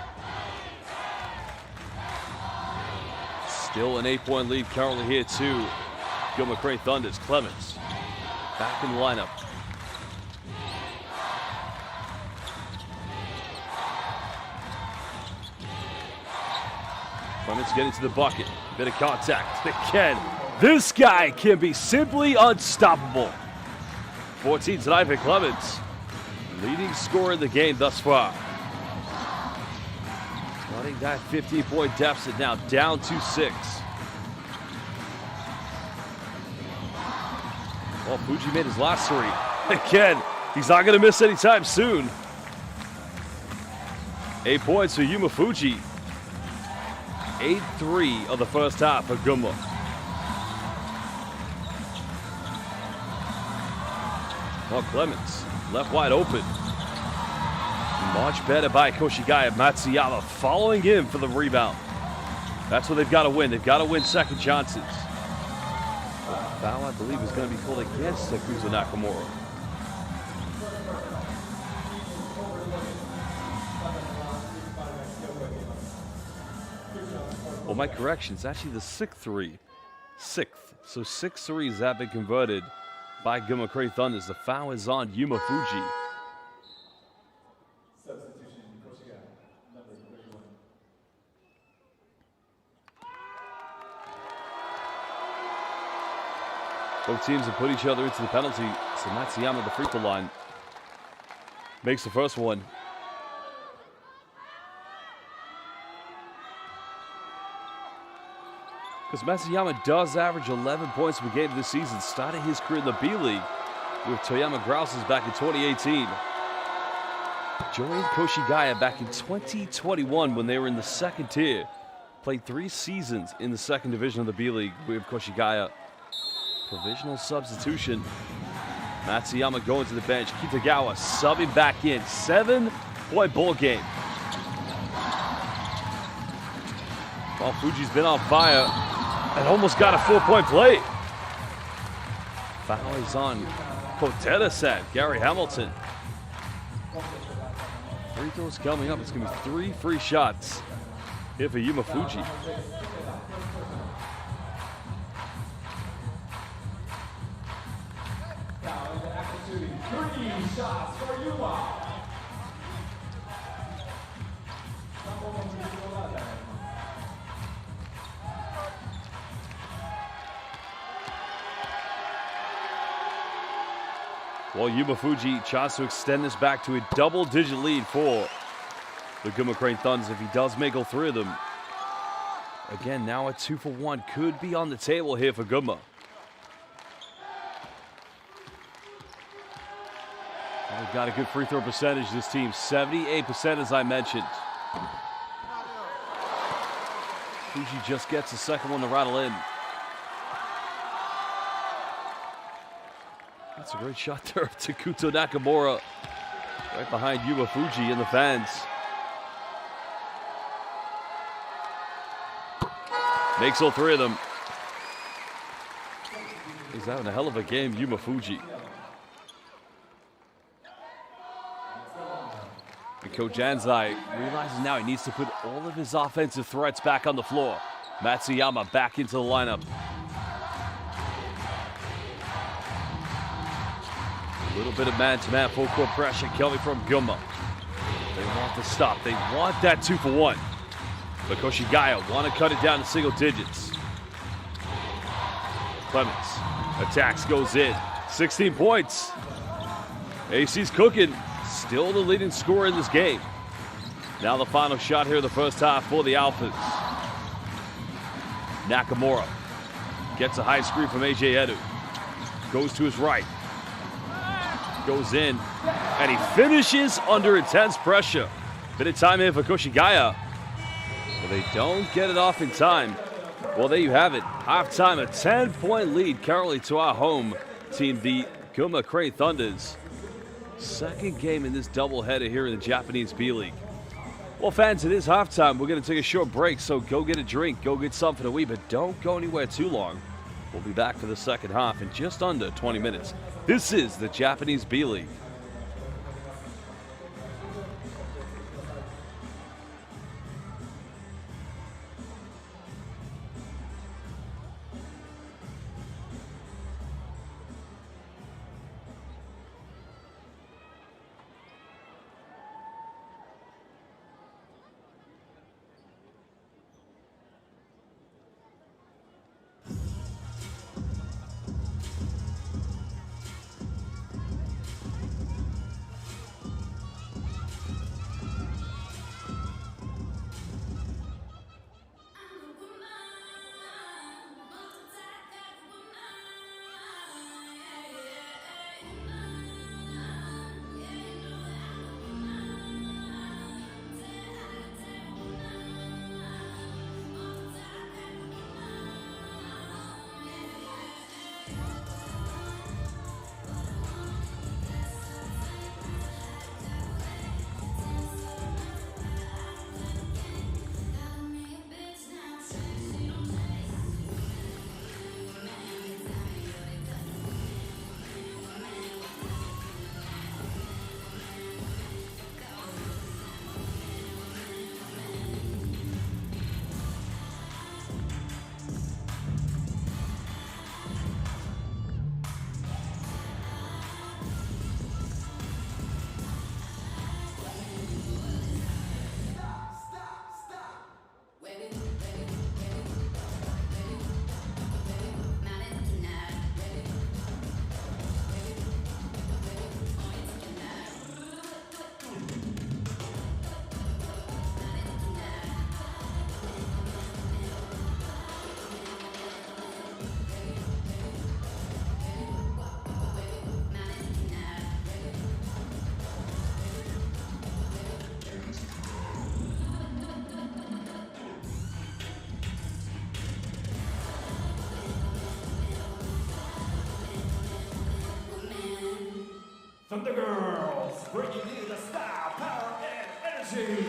Still an 8-point lead currently here to GUNMA Creighton Thunders. Clemens back in the lineup. Clemens getting to the bucket. Bit of contact. Again, this guy can be simply unstoppable. 14 tonight for Clemens. Leading scorer in the game thus far. Cutting that 15-point deficit now down to 6. Well, Fuji made his last 3. Again, he's not going to miss anytime soon. 8 points for Yuma Fuji. 8-3 of the first half for GUNMA. Well, Clemens left wide open. Much better by Koshigaya. Matsuyama following him for the rebound. That's what they've got to win. They've got to win second chances. The foul, I believe, is going to be called against Sakusa Nakamura. Well, my correction, it's actually the 6th. So 6 threes have been converted by GUNMA Creighton Thunders. The foul is on Yuma Fuji. Substitution, Koshigaya, number 31. Both teams have put each other into the penalty. So Matsuyama, the free throw line, makes the first one. Because Matsuyama does average 11 points per game this season, starting his career in the B.LEAGUE with Toyama Grouses back in 2018. Joined Koshigaya back in 2021 when they were in the second tier. Played 3 seasons in the second division of the B.LEAGUE with Koshigaya. Provisional substitution. Matsuyama going to the bench. Kitagawa subbing back in. 7-point ball game. Well, Fuji's been on fire and almost got a 4-point play. Foul is on Koteta set, Gary Hamilton. Free throws coming up. It's going to be 3 free shots here for Yuma Fuji. shooting 3 shots for GUNMA. Well, Yumafuji tries to extend this back to a double-digit lead for the GUNMA Crane Thunders if he does make all 3 of them. Again, now a 2 for 1 could be on the table here for GUNMA. They've got a good free throw percentage, this team. 78%, as I mentioned. Fuji just gets the second one to rattle in. That's a great shot there to Kuto Nakamura. Right behind Yumafuji and the fans. Makes all 3 of them. He's having a hell of a game, Yumafuji. And Coach Anzai realizes now he needs to put all of his offensive threats back on the floor. Matsuyama back into the lineup. A little bit of man-to-man full court pressure coming from GUNMA. They want to stop. They want that 2 for 1. But Koshigaya want to cut it down to single digits. Clemens attacks, goes in. 16 points. AC's cooking. Still the leading scorer in this game. Now the final shot here in the first half for the Alphas. Nakamura gets a high screen from AJ Edu. Goes to his right. Goes in. And he finishes under intense pressure. Bit of time here for Koshigaya. But they don't get it off in time. Well, there you have it. Halftime, a 10-point lead currently to our home team, the GUNMA Crane Thunders. Second game in this doubleheader here in the Japanese B-League. Well, fans, it is halftime. We're going to take a short break, so go get a drink, go get something to eat, but don't go anywhere too long. We'll be back for the second half in just under 20 minutes. This is the Japanese B-League. Thunder Girls, bringing you the style, power, and energy.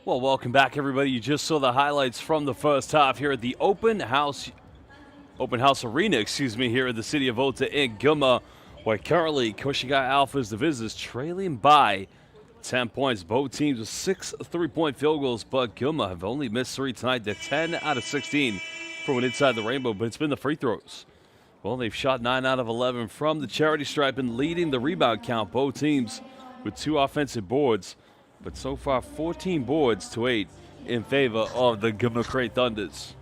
Well, welcome back, everybody. You just saw the highlights from the first half here at the Open House Arena, here in the city of Ota in GUNMA, where currently Koshigaya ALPHAS, the visitors, trailing by 10 points. Both teams with 6 3-point field goals, but GUNMA have only missed 3 tonight. They're 10 out of 16 from inside the rainbow, but it's been the free throws. Well, they've shot 9 out of 11 from the charity stripe and leading the rebound count. Both teams with 2 offensive boards, but so far 14 boards to 8 in favor of the GUNMA Cray Thunders.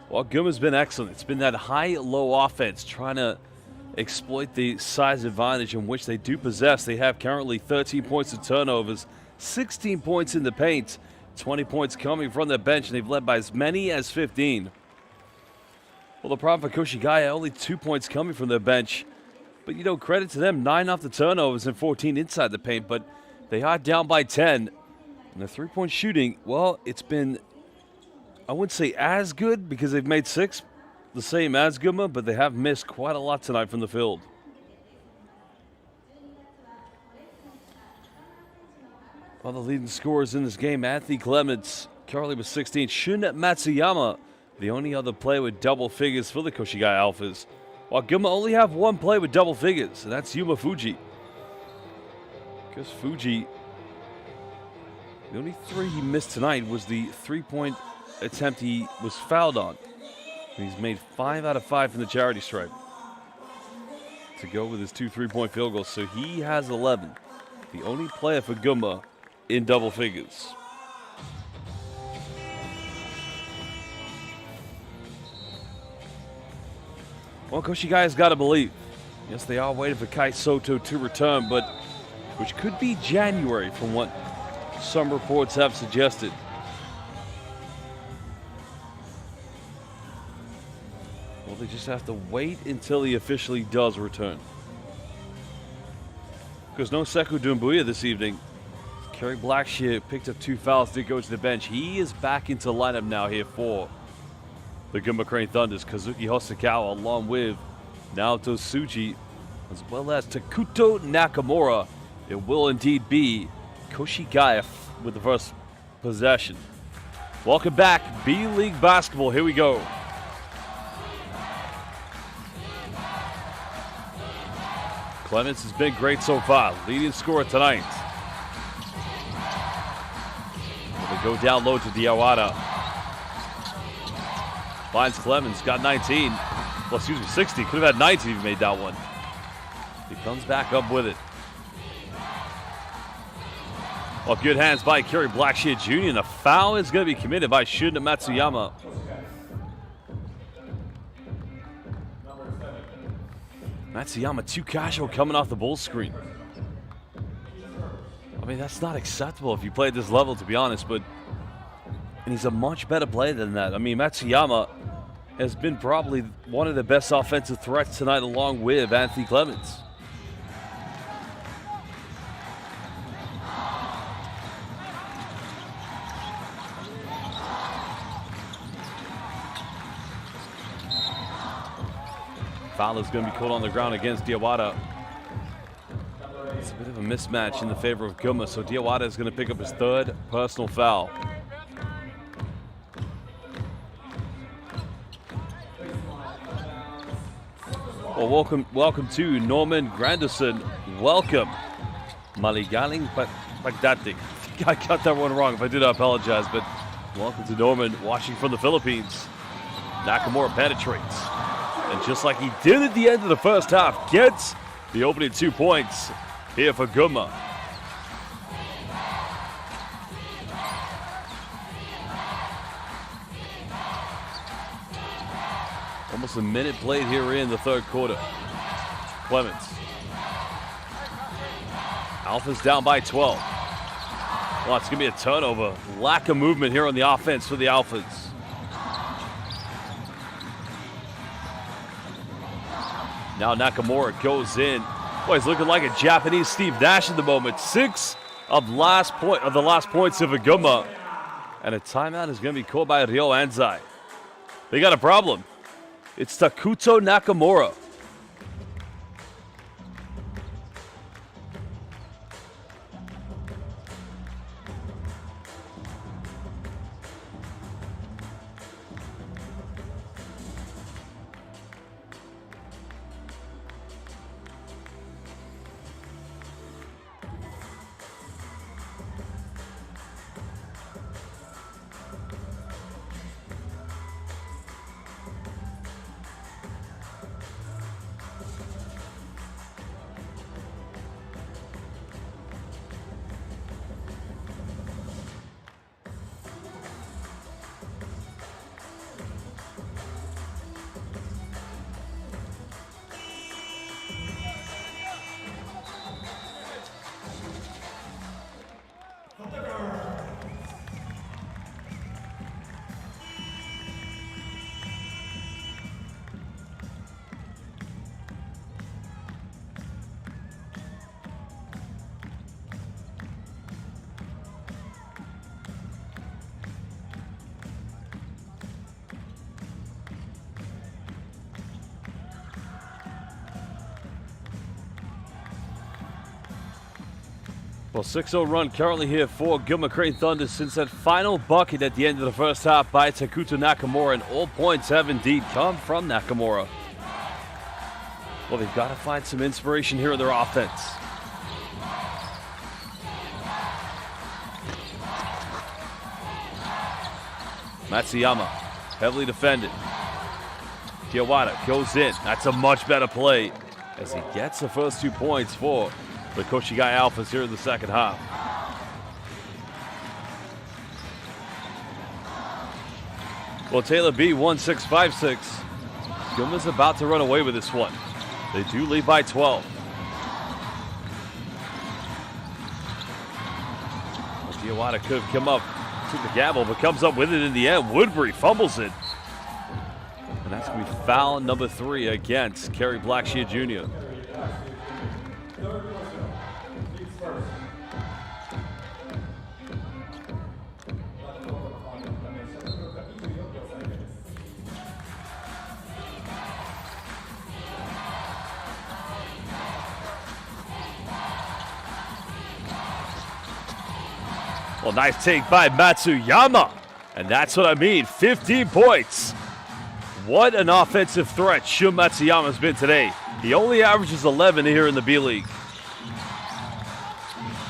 Well, GUNMA's been excellent. It's been that high-low offense trying to exploit the size advantage in which they do possess. They have currently 13 points of turnovers, 16 points in the paint, 20 points coming from the bench, and they've led by as many as 15. Well, the problem for Koshigaya, only 2 points coming from their bench. But, you know, credit to them, 9 off the turnovers and 14 inside the paint. But they are down by 10. And the three-point shooting, well, it's been, I wouldn't say as good because they've made 6, the same as GUNMA, but they have missed quite a lot tonight from the field. Well, the leading scorers in this game, Anthony Clements, currently with 16. Shun Matsuyama, the only other player with double figures for the Koshigaya ALPHAS. While GUNMA only have 1 player with double figures, and that's Yuma Fuji. Because Fuji, the only 3 he missed tonight was the 3-point attempt he was fouled on. And he's made 5 out of 5 from the charity stripe to go with his 2 3-point field goals. So he has 11. The only player for GUNMA in double figures. Well, Koshigaya's got to believe. Yes, they are waiting for Kai Soto to return, but which could be January from what some reports have suggested. Well, they just have to wait until he officially does return. Because no Sekou Doumbouya this evening. Kerry Blackshear picked up 2 fouls, did go to the bench. He is back into lineup now here for the GUNMA Cray Thunders. Kazuki Hosokawa along with Naoto Tsuji as well as Takuto Nakamura. It will indeed be Koshigaya with the first possession. Welcome back, B.LEAGUE basketball. Here we go. Clements has been great so far, leading scorer tonight. They go down low to Diawara. Finds Clemens, got 19. Well, excuse me, 60. Could have had 19 if he made that one. He comes back up with it. Well, good hands by Kerry Blackshear Jr. And a foul is going to be committed by Shun Matsuyama. Matsuyama too casual coming off the bull screen. I mean, that's not acceptable if you play at this level, to be honest, but and he's a much better player than that. I mean, Matsuyama has been probably one of the best offensive threats tonight along with Anthony Clements. Foul is going to be called on the ground against Diawara. It's a bit of a mismatch in the favor of GUNMA, so Diawara is going to pick up his 3rd personal foul. Well, welcome to Norman Granderson. Welcome, Maligaling Pagdating. I got that one wrong. If I did, I apologize. But welcome to Norman, watching from the Philippines. Nakamura penetrates. And just like he did at the end of the first half, gets the opening 2 points here for GUNMA. Almost a minute played here in the 3rd quarter. Clements. ALPHAS down by 12. Well, it's going to be a turnover. Lack of movement here on the offense for the ALPHAS. Now Nakamura goes in. Boy, he's looking like a Japanese Steve Nash at the moment. 6 of the last points of a GUNMA. And a timeout is going to be called by Ryo Anzai. They got a problem. It's Takuto Nakamura. Well, 6-0 run currently here for GUNMA Crane Thunder since that final bucket at the end of the first half by Takuto Nakamura, and all points have indeed come from Nakamura. Well, they've got to find some inspiration here in their offense. Matsuyama, heavily defended. Kiawada goes in. That's a much better play as he gets the first 2 points for the Koshigaya Alphas here in the second half. Well, Taylor B, 1656. GUNMA's about to run away with this one. They do lead by 12. Kiawada could have come up, took the gamble, but comes up with it in the end. Woodbury fumbles it. And that's going to be foul number 3 against Kerry Blackshear Jr. Well, nice take by Matsuyama. And that's what I mean, 15 points. What an offensive threat Shun Matsuyama's been today. He only averages 11 here in the B-League.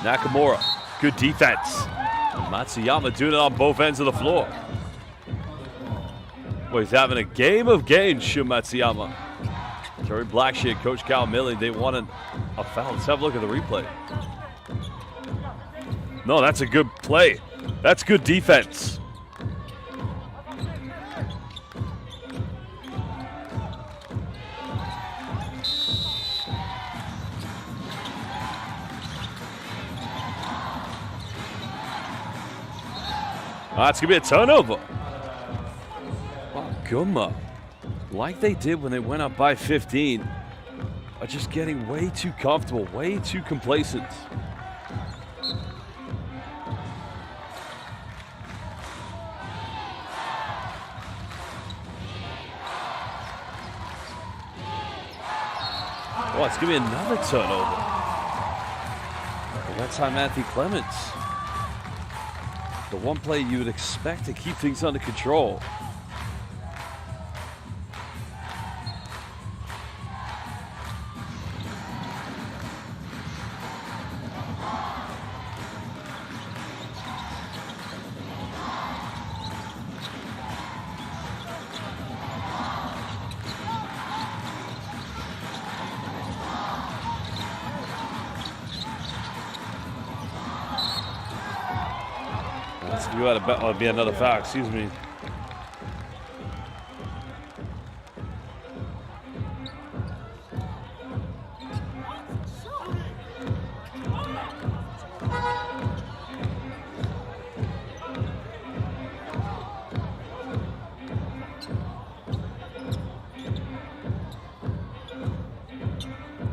Nakamura, good defense. Matsuyama doing it on both ends of the floor. Well, he's having a game of games, Shun Matsuyama. Kerry Blackshear, Coach Cal Milling, they wanted a foul. Let's have a look at the replay. No, that's a good play. That's good defense. That's going to be a turnover. Wow, GUNMA, like they did when they went up by 15, are just getting way too comfortable, way too complacent. Oh, it's going to be another turnover. Well, that time, Anthony Clements. The one play you would expect to keep things under control. You had a bet would be another foul, excuse me.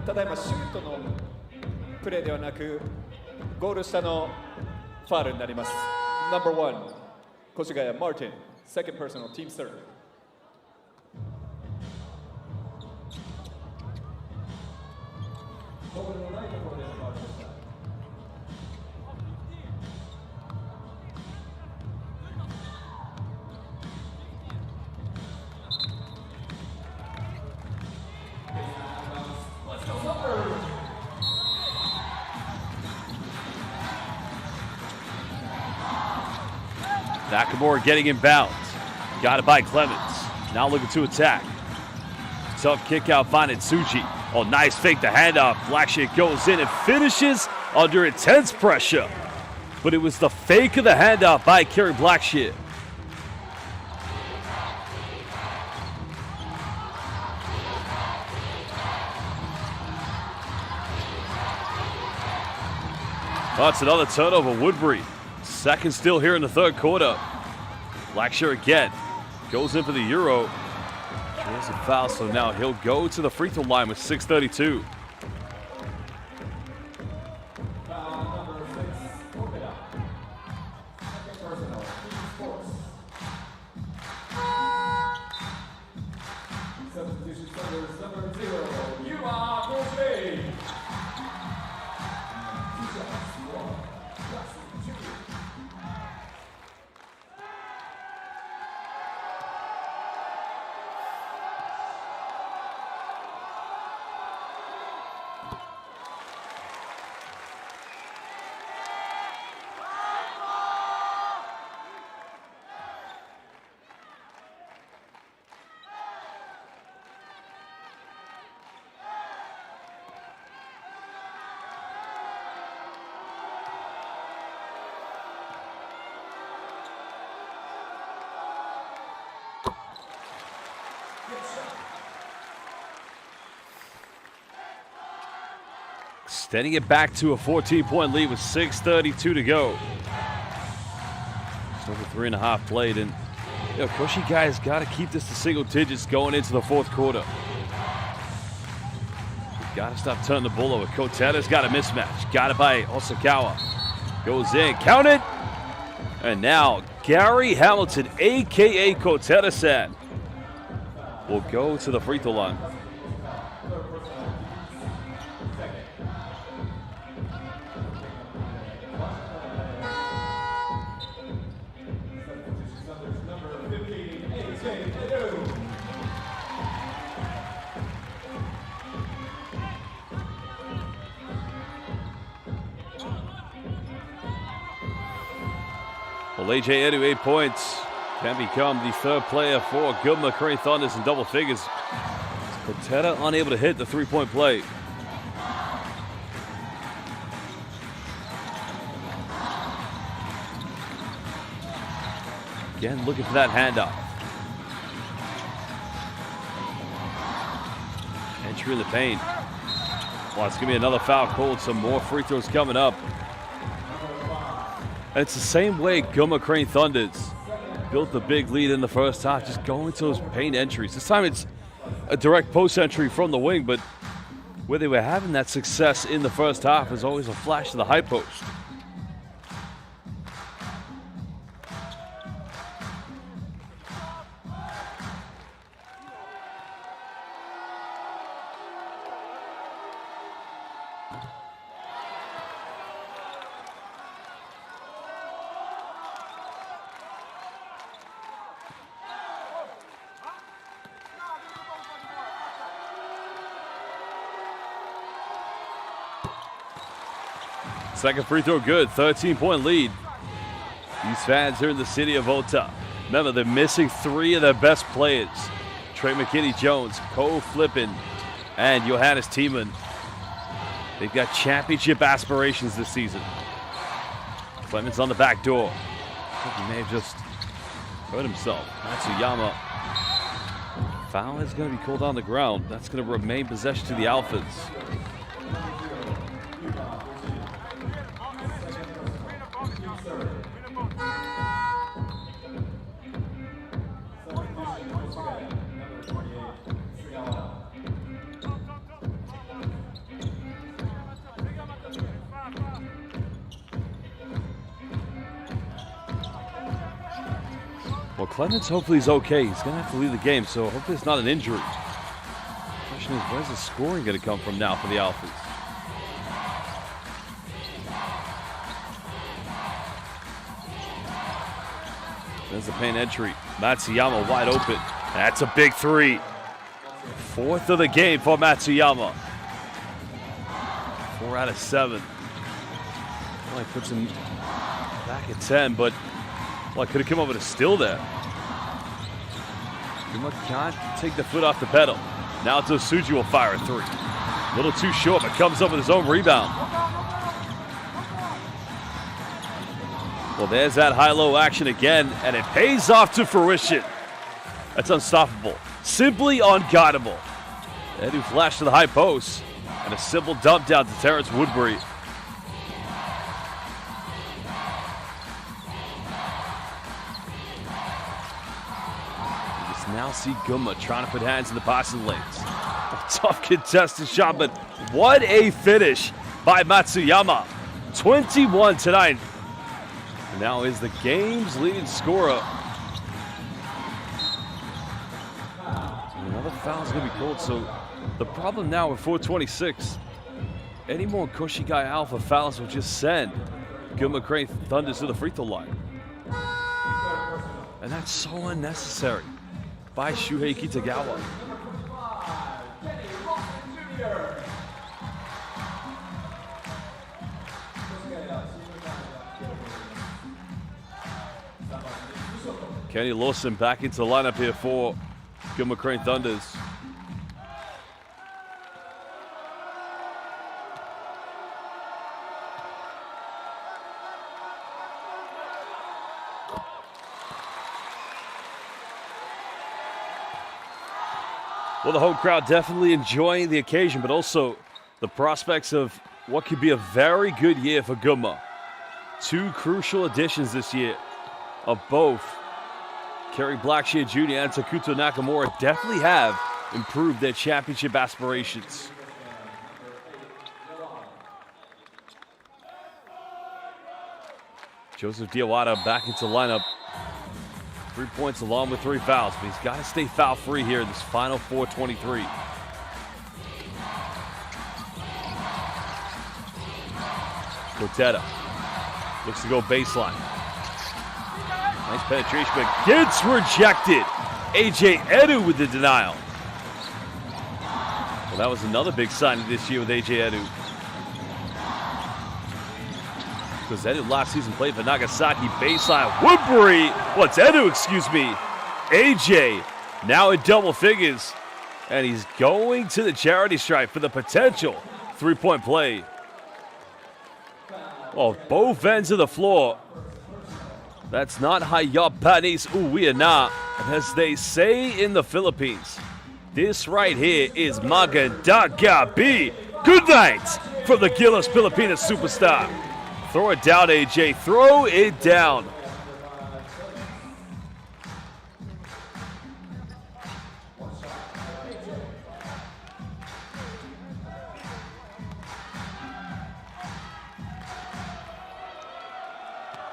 Tadaima シュートのプレーではなくゴール下のファウルになります。Number 1, Koshigaya Martin, second personal, team serve. Nakamura getting inbound. Got it by Clements. Now looking to attack. Tough kick out, finding Tsuji. Oh, nice fake the handoff. Blackshear goes in and finishes under intense pressure. But it was the fake of the handoff by Kerry Blackshear. Oh, it's another turnover. Woodbury. Second still here in the third quarter. Blackshear again. Goes in for the Euro. There's a foul, so now he'll go to the free throw line with 6:32. Extending it back to a 14-point lead with 6:32 to go. Just over 3.5 played, and KOSHIGAYA's got to keep this to single digits going into the fourth quarter. Got to stop turning the ball over. Koteta's got a mismatch. Got it by Osakawa. Goes in. Count it. And now Gary Hamilton, a.k.a. Koteta-san, will go to the free throw line. Well, AJ Edu, 8 points, can become the third player for GUNMA Korean Thunders in double figures. Koteta unable to hit the three-point play. Again, looking for that handoff. Entry in the paint. Well, it's going to be another foul called. Some more free throws coming up. And it's the same way GUNMA Korean Thunders built the big lead in the first half, just going to those paint entries. This time it's a direct post entry from the wing, but where they were having that success in the first half is always a flash to the high post. Second free throw good, 13-point lead. These fans are in the city of Ota. Remember, they're missing 3 of their best players. Trey McKinney-Jones, Cole Flippin, and Johannes Thiemann. They've got championship aspirations this season. Clemens on the back door. I think he may have just hurt himself. Matsuyama. Foul is going to be called on the ground. That's going to remain possession to the Alphas. Well, Clemens hopefully he's okay. He's going to have to leave the game, so hopefully it's not an injury. The question is, where's the scoring going to come from now for the Alphas? There's the paint entry. Matsuyama wide open. That's a big 3. 4th of the game for Matsuyama. 4 out of 7. Only puts him back at 10, but well, could have come up with a steal there. GUNMA can't take the foot off the pedal. Now Tosuji will fire a 3. A little too short, but comes up with his own rebound. Well, there's that high-low action again, and it pays off to fruition. That's unstoppable. Simply unguardable. Edu flash to the high post, and a simple dump down to Terrence Woodbury. Now see GUNMA trying to put hands in the passing lanes. A tough contested shot, but what a finish by Matsuyama. 21 tonight. And now is the game's leading scorer. Another foul is going to be called, so the problem now with 4:26, any more KOSHIGAYA Alpha fouls will just send GUNMA Korean Thunders to the free throw line. And that's so unnecessary by Shuhei Kitagawa. Kenny Lawson back into the lineup here for GUNMA Korean Thunders. Well, the home crowd definitely enjoying the occasion, but also the prospects of what could be a very good year for GUNMA. 2 crucial additions this year of both Kerry Blackshear Jr. and Takuto Nakamura definitely have improved their championship aspirations. Joseph Diawara back into lineup. 3 points along with 3 fouls, but he's got to stay foul-free here in this final 4:23. Koteta looks to go baseline. Nice penetration, but gets rejected. AJ Edu with the denial. Well, that was another big signing this year with AJ Edu. Because Edu last season played for Nagasaki baseline. Woodbury, what's Edu, excuse me. AJ now in double figures. And he's going to the charity stripe for the potential 3-point play. Oh, both ends of the floor. That's not Hayapanis Uwiana, as they say in the Philippines. This right here is Magandagabi. Good night from the Gilas Pilipinas superstar. Throw it down, AJ. Throw it down.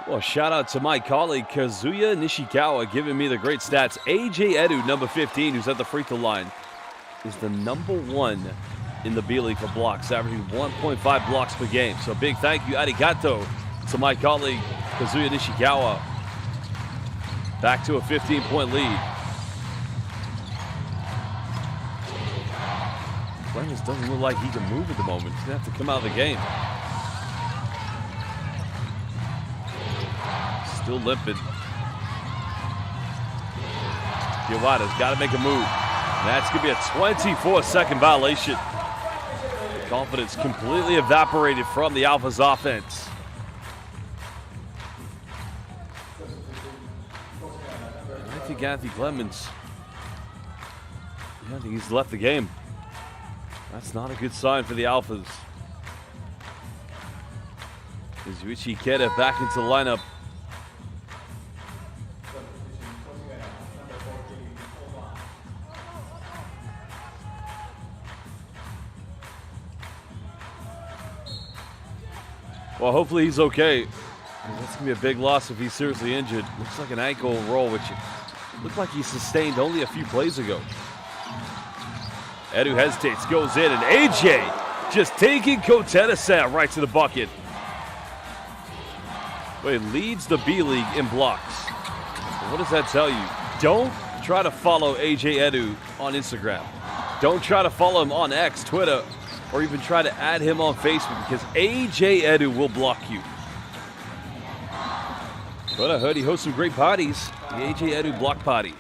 Well, shout out to my colleague Kazuya Nishikawa giving me the great stats. AJ Edu, number 15, who's at the free throw line, is the number 1 in the B-League for blocks, averaging 1.5 blocks per game. So big thank you, arigato, to my colleague Kazuya Nishikawa. Back to a 15-point lead. Clemens doesn't look like he can move at the moment. He's going to have to come out of the game. Still limping. Kiwada's got to make a move. And that's going to be a 24-second violation. Confidence completely evaporated from the Alphas offense. And I think Anthony Clemens, I think he's left the game. That's not a good sign for the Alphas. Is Yuichi Ikeda back into the lineup? Well, hopefully he's okay. That's going to be a big loss if he's seriously injured. Looks like an ankle roll, which looked like he sustained only a few plays ago. Edu hesitates, goes in, and AJ just taking Koteta right to the bucket. But he leads the B-League in blocks. What does that tell you? Don't try to follow AJ Edu on Instagram. Don't try to follow him on X, Twitter, or even try to add him on Facebook, because AJ Edu will block you. But I heard he hosts some great parties. The AJ Edu block party.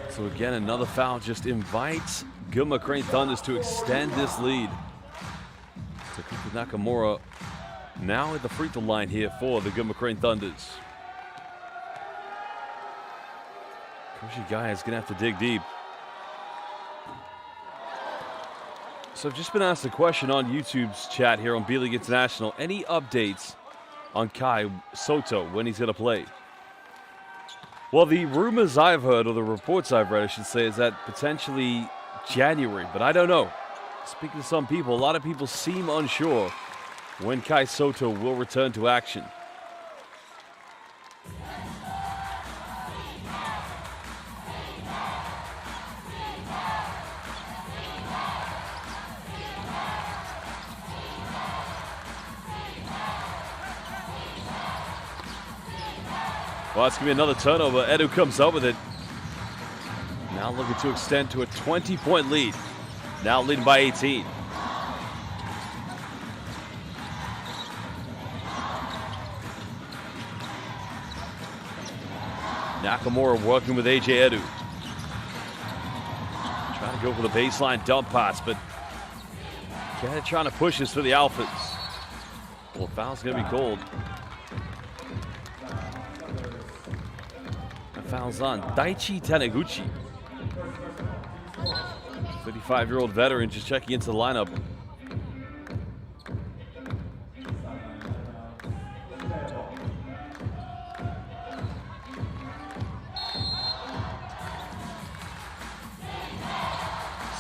So again, another foul just invites GUNMA Crane Thunders to extend this lead. Takuto Nakamura now at the free throw line here for the GUNMA Crane Thunders. Koshigaya is going to have to dig deep. So I've just been asked a question on YouTube's chat here on B-League International. Any updates on Kai Soto when he's going to play? Well, the rumors I've heard, or the reports I've read, I should say, is that potentially January, but I don't know. Speaking to some people, a lot of people seem unsure when Kai Soto will return to action. Well, it's going to be another turnover. Edu comes up with it. Now looking to extend to a 20-point lead. Now leading by 18. Nakamura working with AJ Edu. Trying to go for the baseline dump pass, but Ikeda trying to push this for the Alphas. Well, foul's going to be called. The foul's on Daichi Taniguchi. 35-year-old veteran just checking into the lineup.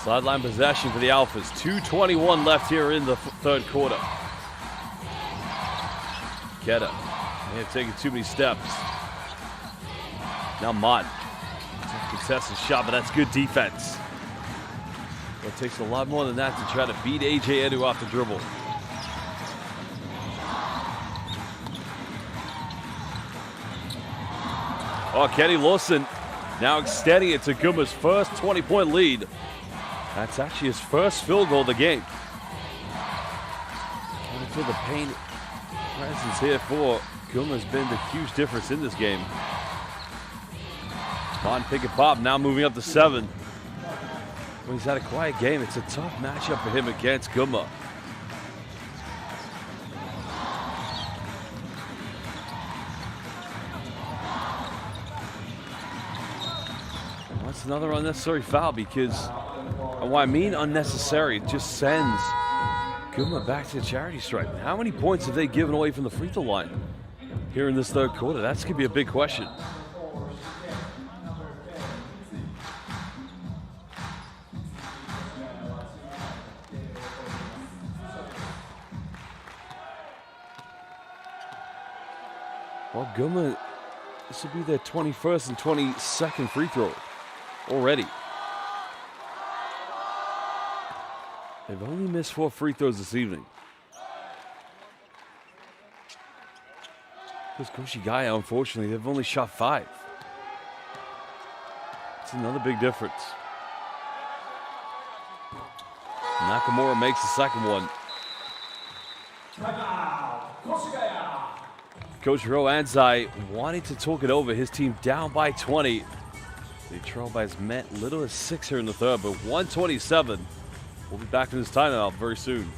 Sideline possession for the Alphas. 2:21 left here in the third quarter. Ikeda may have taken too many steps. Now Mott. Contested shot, but that's good defense. It takes a lot more than that to try to beat AJ Edu off the dribble. Oh, Kenny Lawson now extending it to GUNMA's first 20-point lead. That's actually his first field goal of the game. Kind of feel the paint presence here for GUNMA's been the huge difference in this game. On pick and pop, now moving up to 7. Well, he's had a quiet game. It's a tough matchup for him against GUNMA. Well, that's another unnecessary foul because, and what I mean unnecessary, it just sends GUNMA back to the charity stripe. How many points have they given away from the free throw line here in this third quarter? That's going to be a big question. Well, GUNMA, this will be their 21st and 22nd free throw already. They've only missed 4 free throws this evening. Because Koshigaya, unfortunately, they've only shot 5. It's another big difference. Nakamura makes the second one. Coach Hiro Anzai wanting to talk it over. His team down by 20. They trail by as little as 6 here in the third, but 127. We'll be back from this timeout very soon.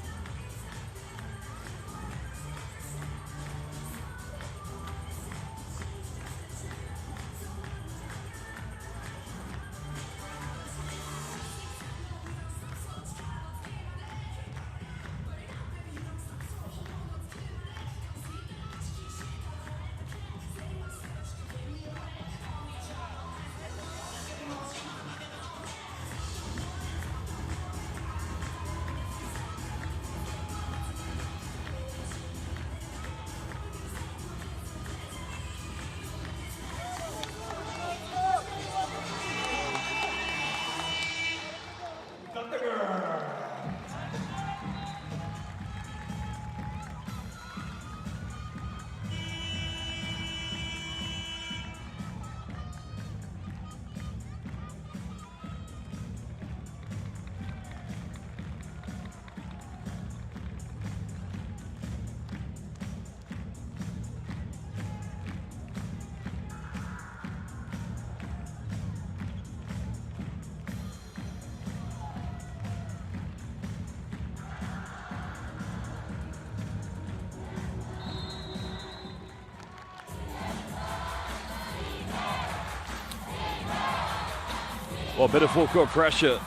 Well, a bit of full court pressure.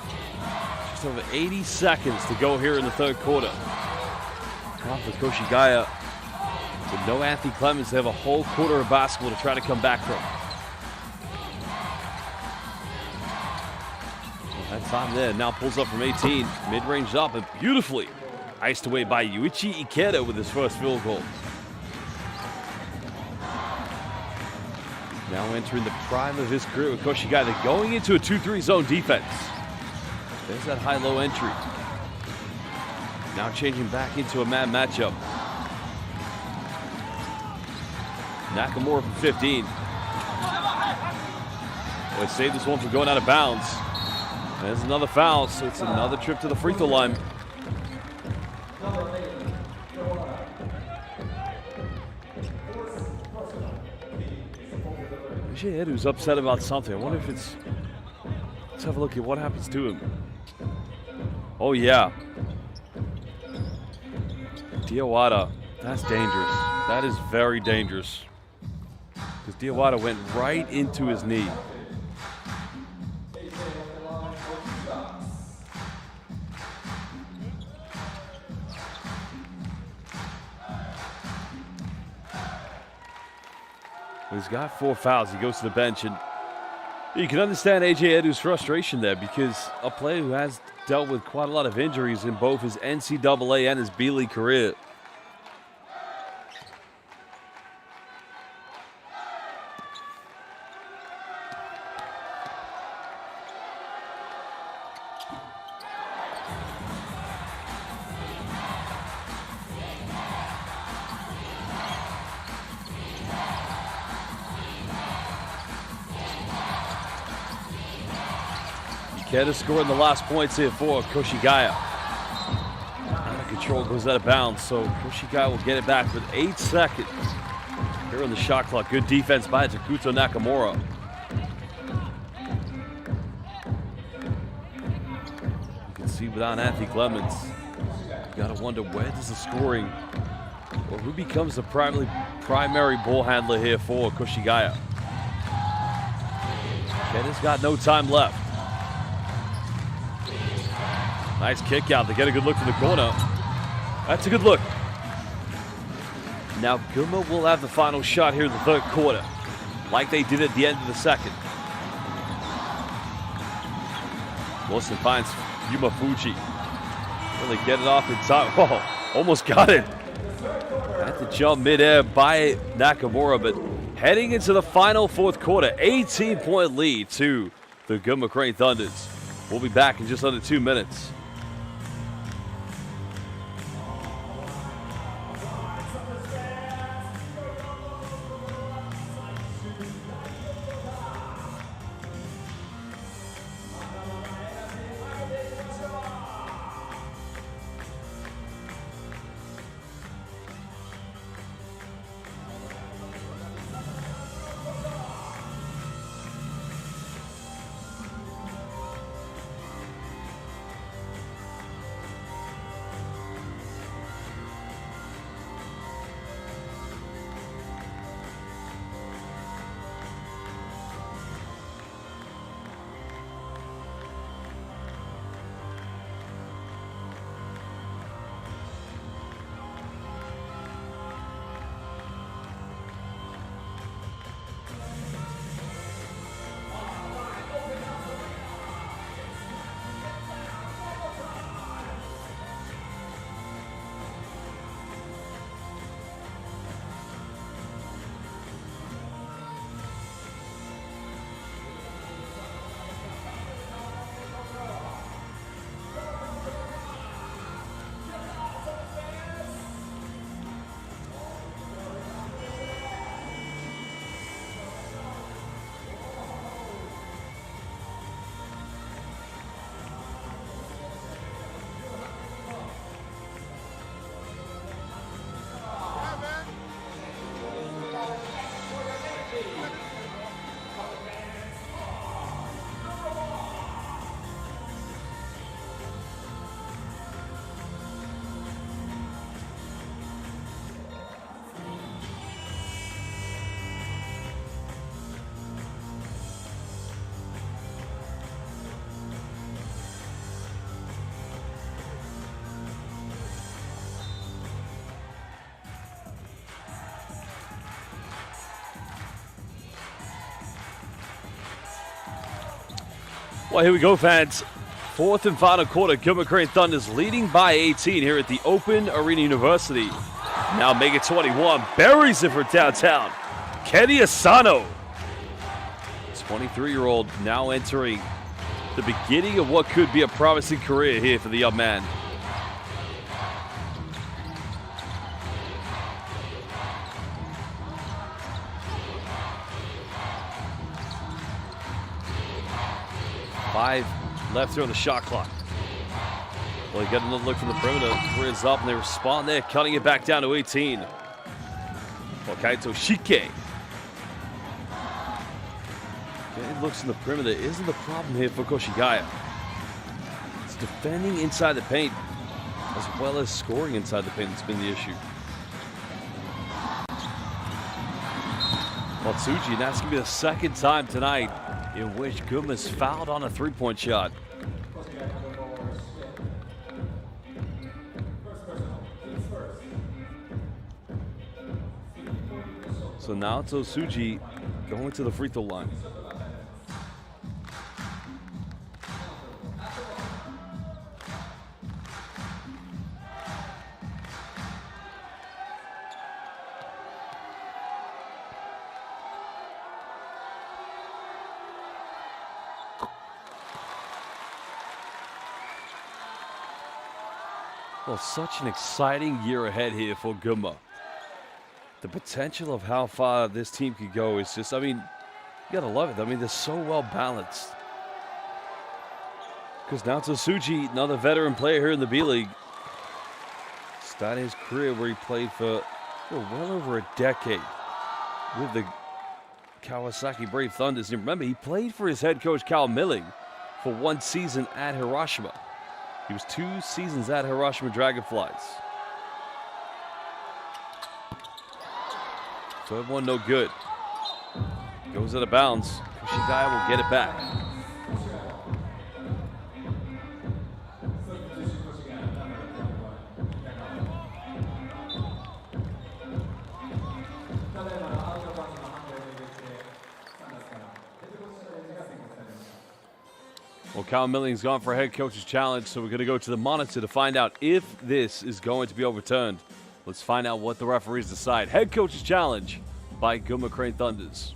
Just over 80 seconds to go here in the third quarter. Now for Koshigaya, with no Anthony Clemens, they have a whole quarter of basketball to try to come back from. Well, that time there, now pulls up from 18. Mid-range up and beautifully iced away by Yuichi Ikeda with his first field goal. Now entering the prime of his career with Koshigaya. They're going into a 2-3 zone defense. There's that high-low entry. Now changing back into a man matchup. Nakamura from 15. Well, they saved this one from going out of bounds. There's another foul, so it's another trip to the free throw line. AJ Edu's upset about something. I wonder if it's Let's have a look at what happens to him. Oh, yeah. Diawara, that's dangerous. That is very dangerous. Because Diawara went right into his knee. He's got 4 fouls. He goes to the bench, and you can understand AJ Edu's frustration there, because a player who has dealt with quite a lot of injuries in both his NCAA and his B-League career. Ikeda scoring the last points here for Koshigaya. Out of control, goes out of bounds, so Koshigaya will get it back with 8 seconds. Here on the shot clock, good defense by Takuto Nakamura. You can see without Anthony Clemens, you gotta wonder where does the scoring, or who becomes the primary ball handler here for Koshigaya. Ikeda's got no time left. Nice kick out. They get a good look from the corner. That's a good look. Now GUNMA will have the final shot here in the third quarter, like they did at the end of the second. Wilson finds Yuma Fuji. Really get it off in time. Oh, almost got it. Had to jump midair by Nakamura, but heading into the final fourth quarter, 18-point lead to the GUNMA Crane Thunders. We'll be back in just under 2 minutes. Well, here we go, fans. Fourth and final quarter, GUNMA Crane Thunders leading by 18 here at the Open Arena University. Now make it 21, buries it for downtown. Kenny Asano, 23-year-old, now entering the beginning of what could be a promising career here for the young man. Five left here on the shot clock. Well, he got another look from the perimeter. Where's up, and they respond there, cutting it back down to 18. Well, Kaito Shike. Getting looks in the perimeter isn't the problem here for Koshigaya. It's defending inside the paint as well as scoring inside the paint that's been the issue. Matsuji, and that's going to be the second time tonight in which GUNMA's fouled on a three-point shot. So now it's Osuji going to the free throw line. Well, such an exciting year ahead here for GUNMA. The potential of how far this team could go is just, I mean, you gotta love it. I mean, they're so well balanced. Because now it's Osuji, another veteran player here in the B-League. Starting his career where he played for well over a decade with the Kawasaki Brave Thunders. And remember, he played for his head coach, Cal Milling, for one season at Hiroshima. He was 2 seasons at Hiroshima Dragonflies. Third one, no good. Goes out of bounds. Koshigaya will get it back. Well, Kyle Milling's gone for a head coach's challenge, so we're going to go to the monitor to find out if this is going to be overturned. Let's find out what the referees decide. Head coach's challenge by GUNMA Crane Thunders.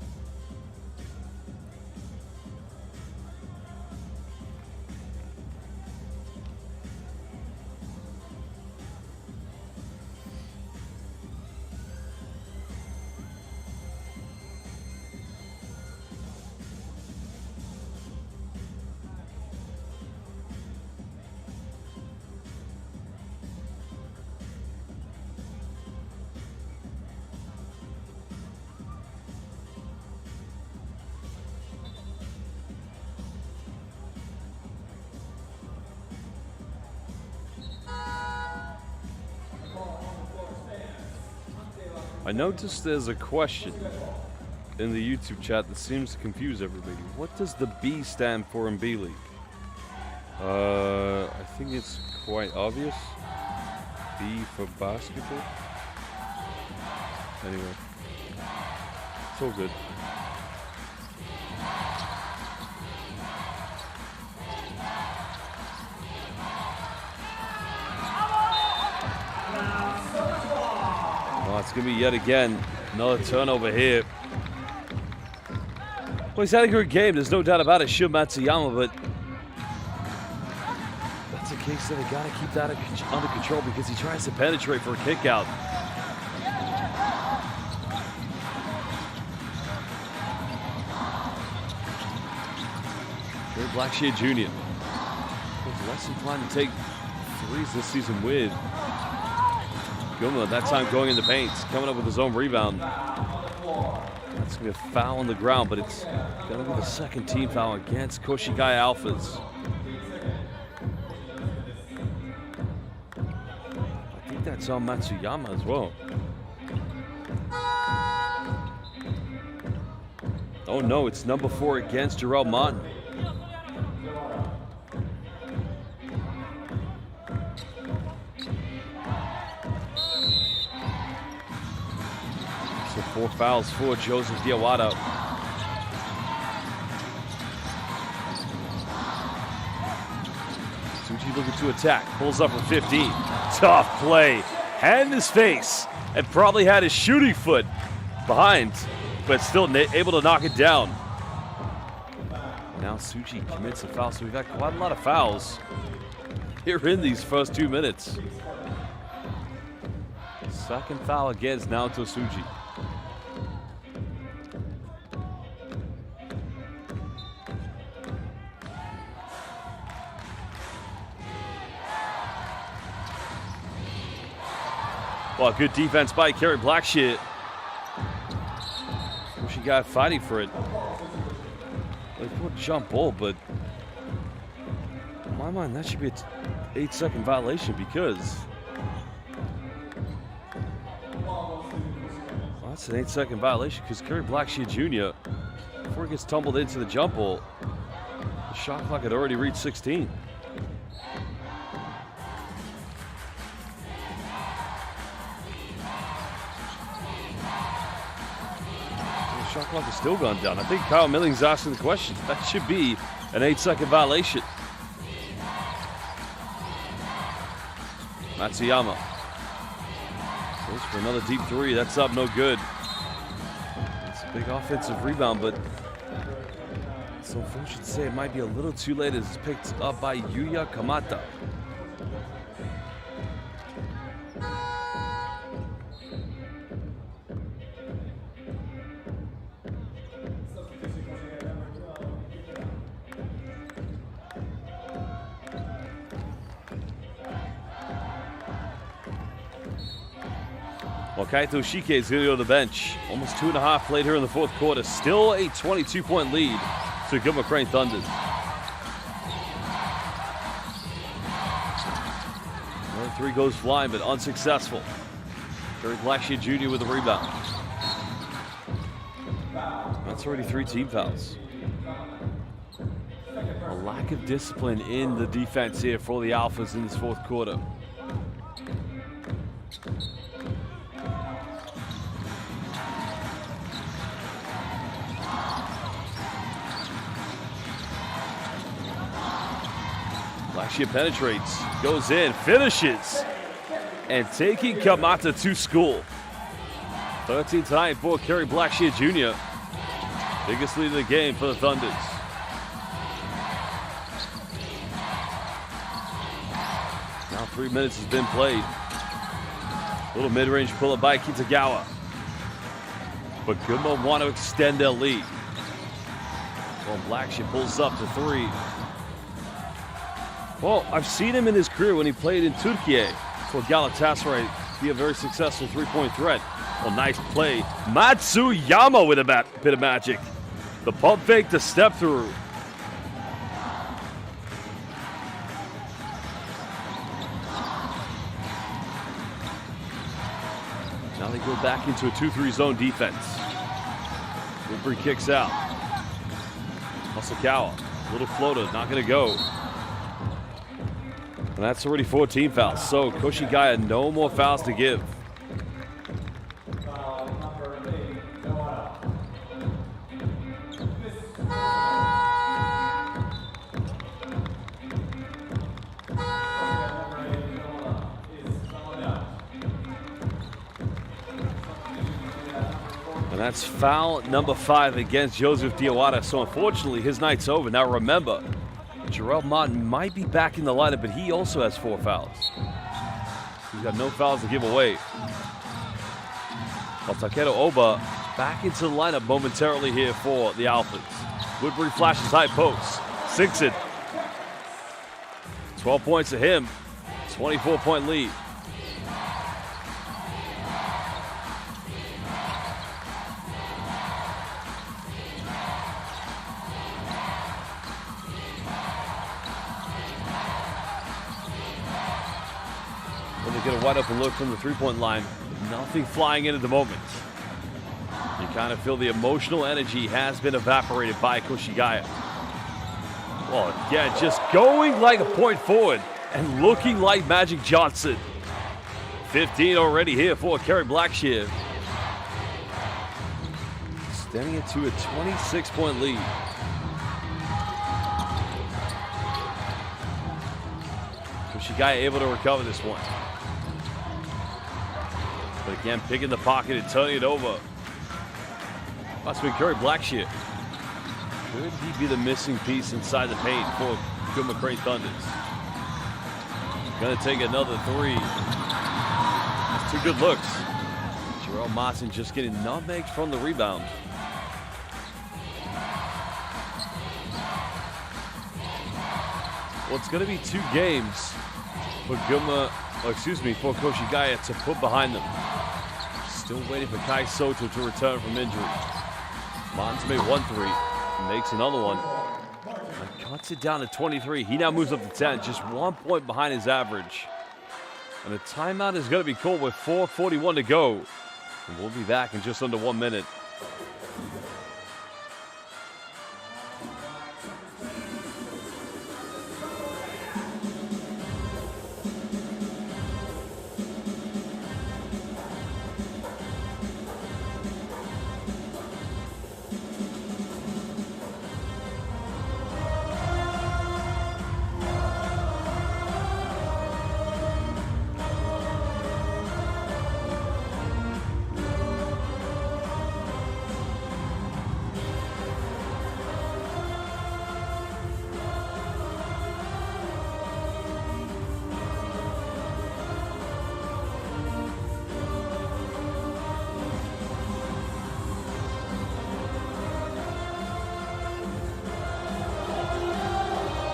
I noticed there's a question in the YouTube chat that seems to confuse everybody. What does the B stand for in B-League? I think it's quite obvious. B for basketball. Anyway, it's all good. Well, it's going to be yet again another turnover here. Well, he's had a good game. There's no doubt about it, Shun Matsuyama, but that's a case that they got to keep that under control because he tries to penetrate for a kick out. Gary Blackshear Jr. was less inclined to take threes this season with GUNMA, that time going in the paint, coming up with his own rebound. That's going to be a foul on the ground, but it's going to be the second team foul against Koshigaya Alphas. I think that's on Matsuyama as well. Oh no, it's number 4 against Jarrell Martin. So 4 fouls for Joseph Diawara. Suji looking to attack, pulls up from 15. Tough play, hand in his face, and probably had his shooting foot behind, but still able to knock it down. Now Suji commits a foul, so we've had quite a lot of fouls here in these first 2 minutes. Second foul against Naoto Suji. Well, good defense by Kerry Blackshear. She got fighting for it. They put jump ball, but in my mind, that should be an 8-second violation because that's an 8-second violation because Kerry Blackshear Jr., before he gets tumbled into the jump ball, the shot clock had already reached 16. The shot clock has still gone down. I think Kyle Milling's asking the question. That should be an 8-second violation. Matsuyama goes for another deep three. That's up, no good. It's a big offensive rebound, but it's unfortunate to say it might be a little too late as it's picked up by Yuya Kamata. Well, Kaito Shike is going to go to the bench. Almost 2.5 played here in the fourth quarter. Still a 22-point lead to GUNMA Crane Thunder. Another three goes flying, but unsuccessful. Kerry Blackshear Jr. with the rebound. That's already 3 team fouls. A lack of discipline in the defense here for the Alphas in this fourth quarter. Blackshear penetrates, goes in, finishes, and taking Kamata to school. 13 tonight for Kerry Blackshear Jr. Biggest lead of the game for the Thunders. Now 3 minutes has been played. Little mid-range pull-up by Kitagawa. But GUNMA want to extend their lead. Well, Blackshear pulls up to 3. Well, I've seen him in his career when he played in Turkey for Galatasaray be a very successful three-point threat. Well, nice play. Matsuyama with a bit of magic. The pump fake to step through. Now they go back into a 2-3 zone defense. Woodbury kicks out. Masakawa, little floater, not going to go. And that's already 14 fouls. So Koshigaya, no more fouls to give. And that's foul number 5 against Joseph Diawara. So unfortunately, his night's over. Now remember, Jarrell Martin might be back in the lineup, but he also has 4 fouls. He's got no fouls to give away. Well, Takedo Oba back into the lineup momentarily here for the Alphas. Woodbury flashes high post. Sinks it. 12 points to him. 24-point lead. Get a wide open look from the three-point line. Nothing flying in at the moment. You kind of feel the emotional energy has been evaporated by Koshigaya. Well, yeah, just going like a point forward and looking like Magic Johnson. 15 already here for Kerry Blackshear. Extending it to a 26-point lead. Koshigaya able to recover this one. But again, picking the pocket and turning it over. Must be Kerry Blackshear. Could he be the missing piece inside the paint for GUNMA Crane Thunders? Gonna take another 3. That's 2 good looks. Jarrell Martin just getting nutmegs from the rebound. Well, it's gonna be 2 games for for Koshigaya to put behind them. Still waiting for Kai Soto to return from injury. Martin's made 1 3. Makes another one. And cuts it down to 23. He now moves up to 10, just 1 point behind his average. And the timeout is going to be called with 4:41 to go. And we'll be back in just under 1 minute.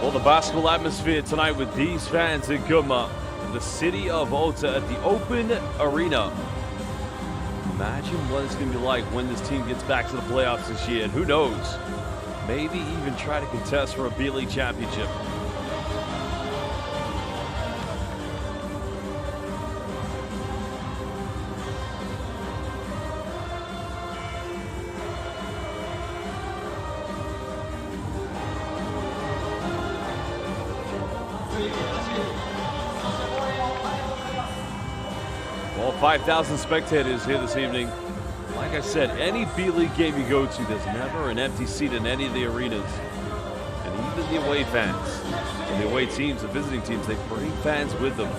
Well, the basketball atmosphere tonight with these fans in GUNMA, in the city of Ota at the Open Arena. Imagine what it's going to be like when this team gets back to the playoffs this year. And who knows, maybe even try to contest for a B.LEAGUE championship. All 5,000 spectators here this evening. Like I said, any B.LEAGUE game you go to, there's never an empty seat in any of the arenas. And even the away fans, and the away teams, the visiting teams, they bring fans with them.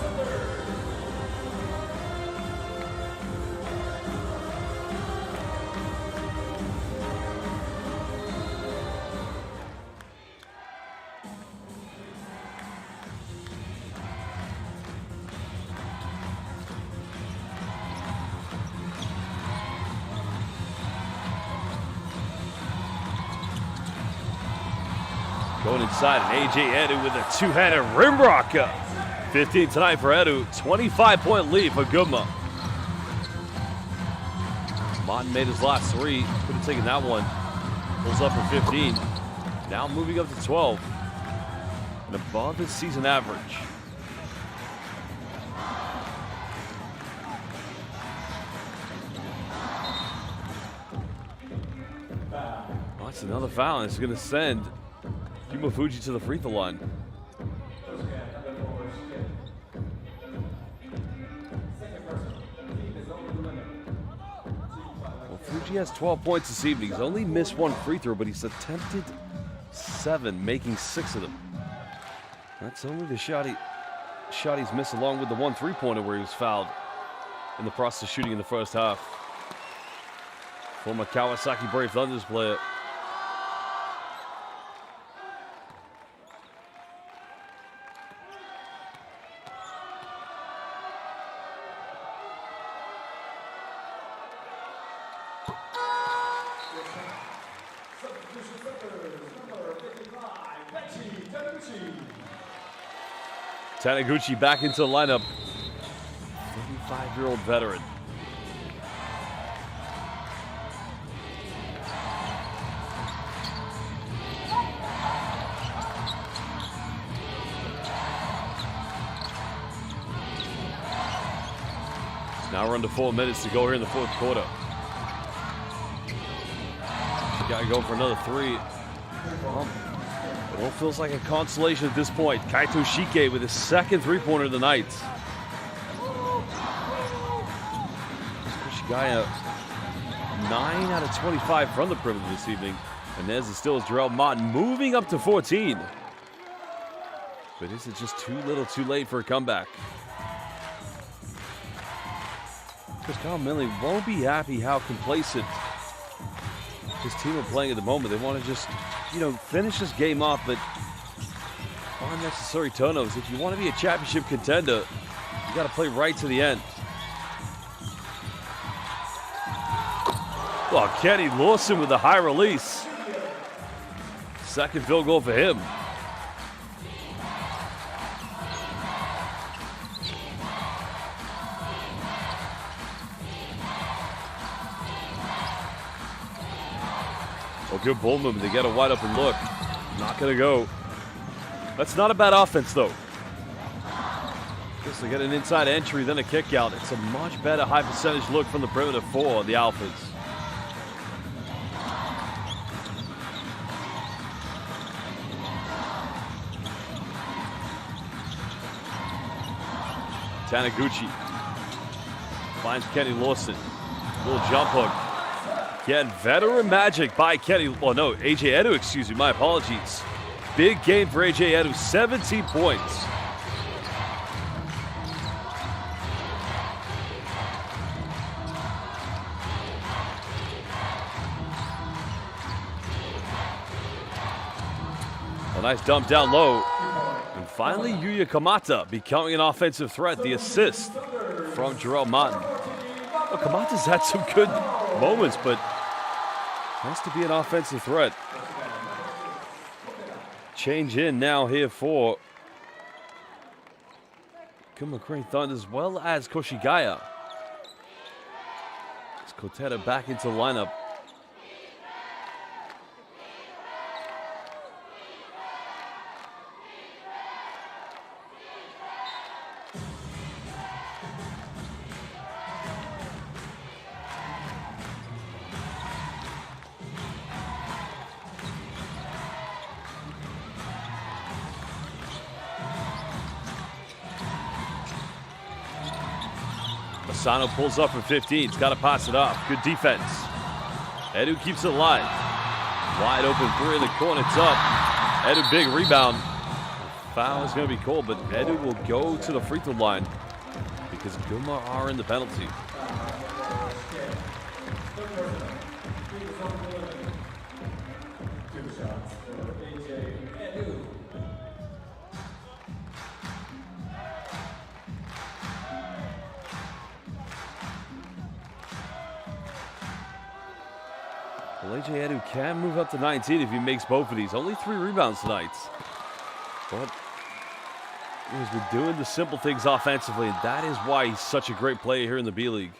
Going inside, and AJ Edu with a two-handed rim rocker. 15 tonight for Edu, 25-point lead for GUNMA. Martin made his last three, could have taken that one. Pulls up for 15. Now moving up to 12. And above his season average. Oh, that's another foul, and it's going to send Fuji to the free throw line. Well, Fuji has 12 points this evening. He's only missed one free throw, but he's attempted 7, making 6 of them. That's only the shot he's missed, along with the 1 3-pointer where he was fouled in the process of shooting in the first half. Former Kawasaki Brave Thunders player. Taniguchi back into the lineup. 35-year-old veteran. Now we're under 4 minutes to go here in the fourth quarter. Got to go for another 3. It all feels like a consolation at this point. Kaito Shike with his second 3-pointer of the night. KOSHIGAYA 9 out of 25 from the perimeter this evening. And there's the still is Jarrell Martin moving up to 14. But is it just too little too late for a comeback? Because Kyle Millie won't be happy how complacent his team are playing at the moment. They want to just, finish this game off, but unnecessary turnovers. If you want to be a championship contender, you got to play right to the end. Well, Kenny Lawson with a high release. Second field goal for him. good ball movement. They get a wide open look. Not going to go. That's not a bad offense, though. Just to get an inside entry, then a kick out. It's a much better high percentage look from the perimeter for the Alphas. Taniguchi finds Kenny Lawson. Little jump hook. Again, veteran magic by Kenny. Well, no, AJ Edu, excuse me. My apologies. Big game for AJ Edu, 17 points. A nice dump down low. And finally, Yuya Kamata becoming an offensive threat. The assist from Jarrell Martin. Well, Kamata's had some good moments, but has to be an offensive threat. Change in now here for GUNMA Crane Thunder as well as Koshigaya. It's Koteta back into the lineup. Asano pulls up from 15. He's got to pass it off. Good defense. Edu keeps it alive. Wide open three in the corner. It's up. Edu, big rebound. Foul is going to be called, but Edu will go to the free throw line because GUNMA are in the penalty. Well, AJ Edu can move up to 19 if he makes both of these. Only 3 rebounds tonight. But he's been doing the simple things offensively, and that is why he's such a great player here in the B-League.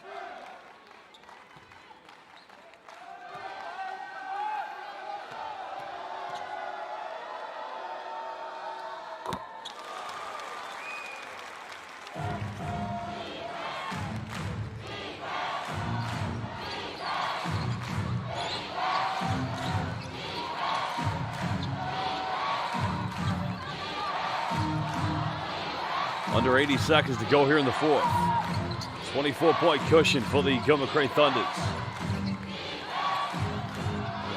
Under 80 seconds to go here in the fourth. 24-point cushion for the GUNMA Crane Thunders.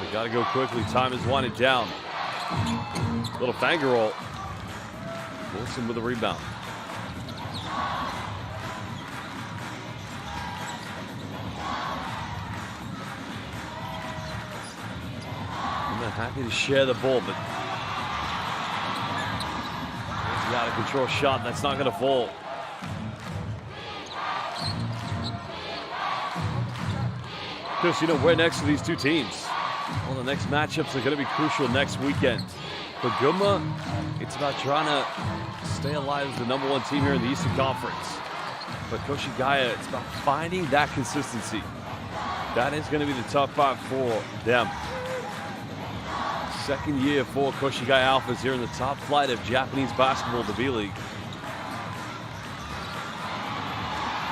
They got to go quickly. Time is winding down. Little finger roll. Wilson with a rebound. I'm not happy to share the ball, but out of control shot, that's not going to fall. Because, you know, we're next to these two teams. Well, the next matchups are going to be crucial next weekend. For GUNMA, it's about trying to stay alive as the #1 team here in the Eastern Conference. For Koshigaya, it's about finding that consistency. That is going to be the tough part for them. Second year for Koshigaya Alphas here in the top flight of Japanese basketball, the B-League.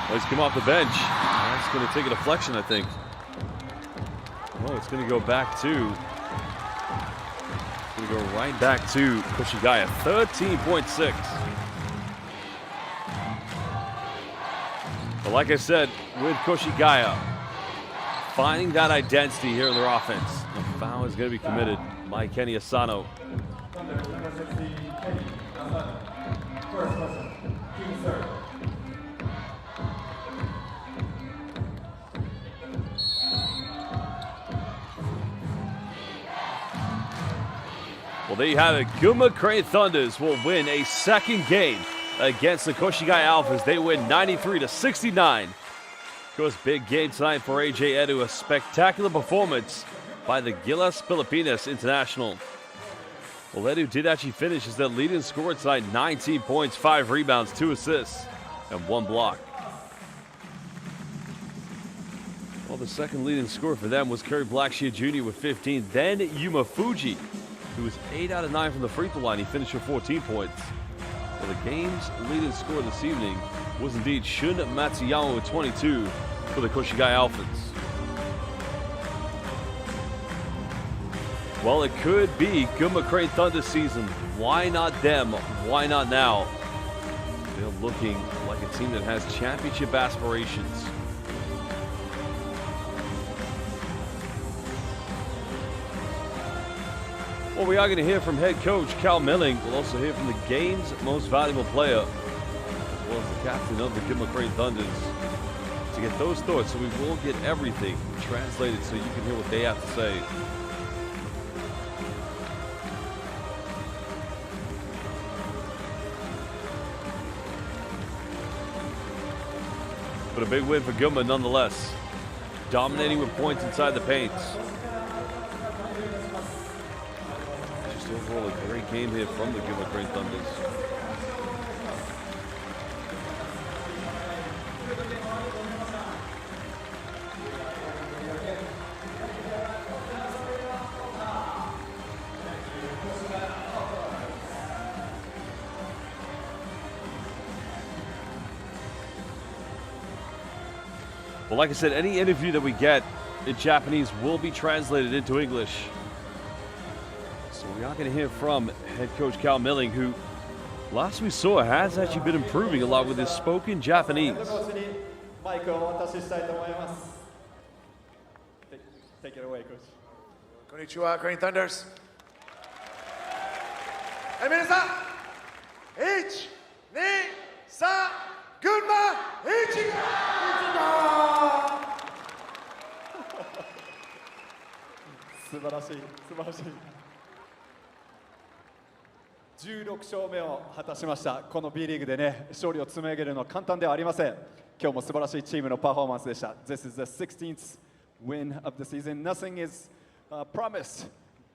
Well, he's come off the bench. That's going to take a deflection, I think. Oh, it's going to go back to... It's going to go right back to Koshigaya. 13.6. But like I said, with Koshigaya, finding that identity here in their offense. The foul is going to be committed by Kenny Asano. Well, there you have it. GUNMA Crane Thunders will win a second game against the Koshigaya Alphas. They win 93-69. Of course, big game tonight for AJ Edu. A spectacular performance by the Gilas Pilipinas International. Well, Edu did actually finish as the leading scorer tonight. 19 points, 5 rebounds, 2 assists, and 1 block. Well, the second leading scorer for them was Kerry Blackshear Jr. with 15. Then Yuma Fuji, who was 8 out of 9 from the free throw line. He finished with 14 points. Well, the game's leading scorer this evening was indeed Shun Matsuyama with 22 for the Koshigaya ALPHAS. Well, it could be Gunma Crane Thunder season. Why not them? Why not now? They're looking like a team that has championship aspirations. Well, we are going to hear from head coach Cal Milling. We'll also hear from the game's most valuable player, as well as the captain of the Gunma Crane Thunders, to get those thoughts. So we will get everything translated so you can hear what they have to say. But a big win for Gunma nonetheless. Dominating with points inside the paint. Just overall a great game here from the Gunma Crane Thunders. Well, like I said, any interview that we get in Japanese will be translated into English. So we are going to hear from head coach Cal Milling, who last we saw has actually been improving a lot with his spoken Japanese. Take it away, coach. Konnichiwa, Crane Thunders. Hey, minasan! 1, 2, 3, Gunma! Ichigo! 素晴らしい、素晴らしい。16勝目を果たしました。この B リーグでね、勝利を積み上げるのは簡単ではありません。今日も素晴らしいチームのパフォーマンスでした。This is the 16th win of the season. Nothing is promised.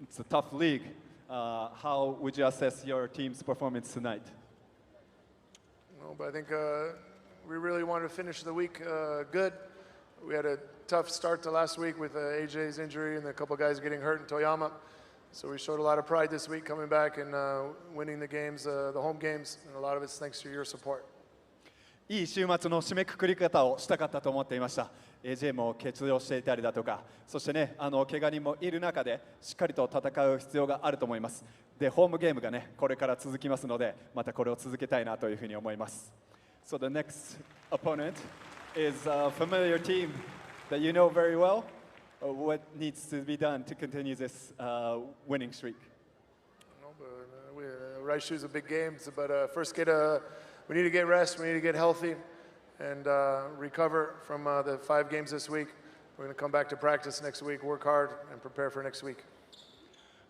It's a tough league. How would you assess your team's performance tonight? No, but I think we really wanted to finish the week good. We had a tough start to last week with AJ's injury and a couple guys getting hurt in Toyama. So we showed a lot of pride this week coming back and winning the games, the home games, and a lot of it's thanks to your support. いい週末の締めくくり方をしたかったと思っていました。AJ も欠場していたりだとか、そしてね、怪我人もいる中でしっかりと戦う必要があると思います。で、ホームゲームがね、これから続きますので、またこれを続けたいなというふうに思います。So the next opponent is a familiar team that you know very well. What needs to be done to continue this winning streak? No, but Raishu is a big game, but first we need to get rest, we need to get healthy, and recover from the 5 games this week. We're going to come back to practice next week, work hard, and prepare for next week.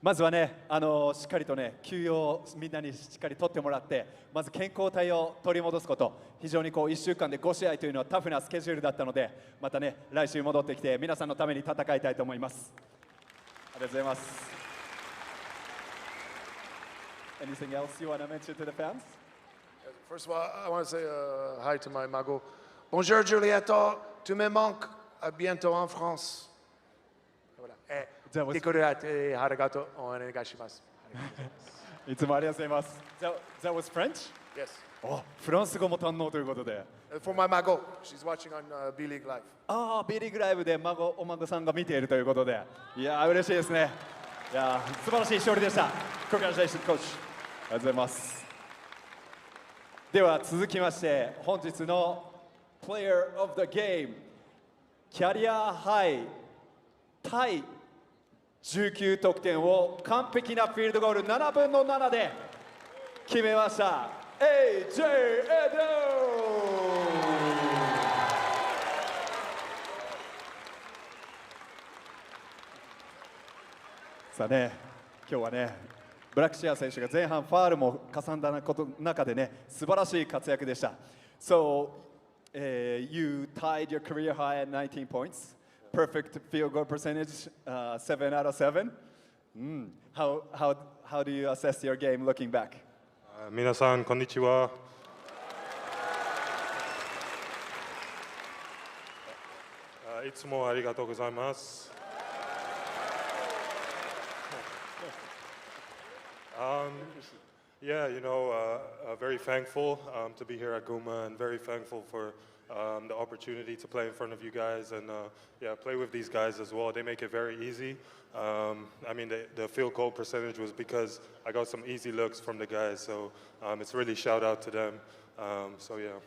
まずはね、しっかりとね、休養をみんなにしっかり取ってもらって、まず健康体を取り戻すこと、非常に1週間で5試合というのはタフなスケジュールだったので、またね、来週戻ってきて、皆さんのために戦いたいと思います。ありがとうございます。Anything else you want to mention to the fans? First of all, I want to say hi to my mago. Bonjour Giulietto, tu me manques. À bientôt en France. Voilà. 来てくれてありがとう。お願いします。いつもありがとうございます。That was French? Yes. フランス語も堪能ということで。For my mago, she's watching on B.LEAGUE Live. B リーグライブでお孫さんが見ているということで、いやー嬉しいですね。いやー素晴らしい勝利でした。Congratulations, coach. ありがとうございます。では続きまして本日の Player of the Game キャリアハイ対19得点を完璧なフィールドゴール7分の7で決めました AJ エドさあね、今日はねブラックシェア選手が前半ファールも重なった中でね素晴らしい活躍でした。So, you tied your career high at 19 points. Perfect field goal percentage, 7 out of 7. How do you assess your game looking back? 皆さんこんにちは。いつもありがとうございます。Yeah, very thankful to be here at GUNMA and very thankful for the opportunity to play in front of you guys and play with these guys as well. They make it very easy. The field goal percentage was because I got some easy looks from the guys, so it's really shout out to them. Yeah.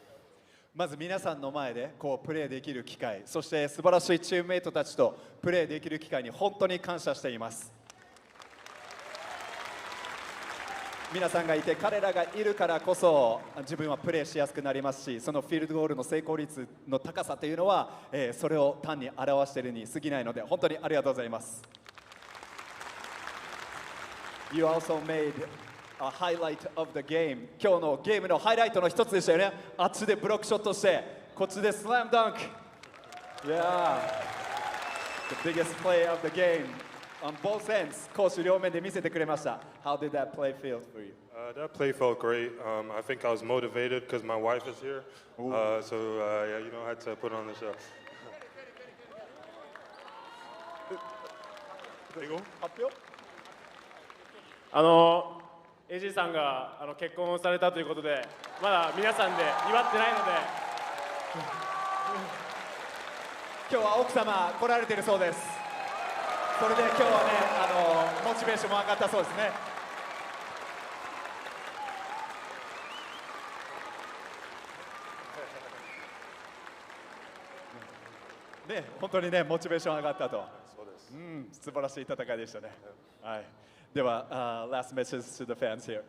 まず皆さんの前でこうプレーできる機会、そして素晴らしいチームメイトたちとプレーできる機会に本当に感謝しています。皆さんがいて彼らがいるからこそ自分はプレーしやすくなりますし、そのフィールドゴールの成功率の高さというのは、それを単に表しているに過ぎないので本当にありがとうございます。You also made a highlight of the game. 今日のゲームのハイライトの一つでしたよね。あっちでブロックショットして、こっちでスラムダンク。Yeah, the biggest play of the game. On both ends, 攻守両面で見せてくれました。How did that play feel for you? That play felt great. I think I was motivated because my wife is here. I had to put on the show. 発表AJ さんが結婚をされたということで、まだ皆さんで祝ってないので今日は奥様来られているそうです。それで今日はね、モチベーションも上がったそうですね。ね、本当にね、モチベーション上がったと。素晴らしい戦いでしたね。はい。では、last message to the fans here.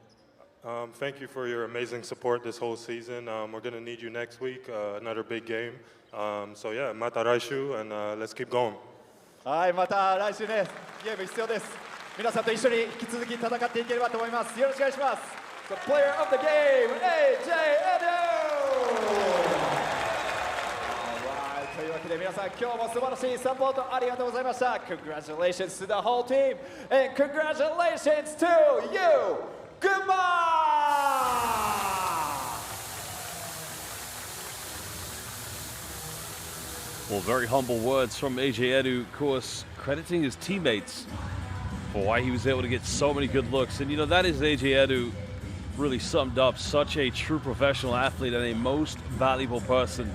Thank you for your amazing support this whole season. We're going to need you next week, another big game. Mata raishu, and let's keep going. はい、また来週ね、ゲーム必要です。皆さんと一緒に引き続き戦っていければと思います。よろしくお願いします。The player of the game, AJ Edu! というわけで皆さん、今日も素晴らしいサポートありがとうございました。Congratulations to the whole team and congratulations to you, GUNMA! Well, very humble words from AJ Edu, of course, crediting his teammates for why he was able to get so many good looks. And, that is AJ Edu really summed up, such a true professional athlete and a most valuable person.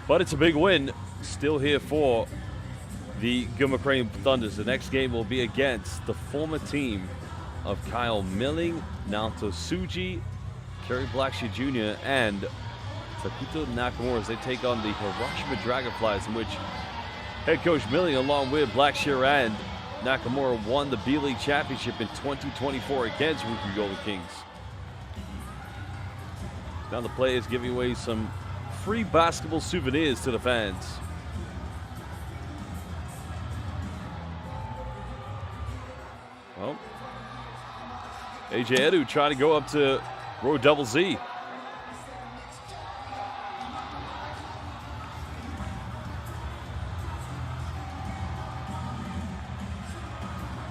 But it's a big win still here for the GUNMA Crane Thunders. The next game will be against the former team of Kyle Milling, Naoto Tsuji, Kerry Blackshear Jr., and Takuto Nakamura as they take on the Hiroshima Dragonflies, in which head coach Milling, along with Blackshear and Nakamura, won the B.LEAGUE Championship in 2024 against Ryukyu Golden Kings. Now the play is giving away some free basketball souvenirs to the fans. Well, AJ Edu trying to go up to row double Z.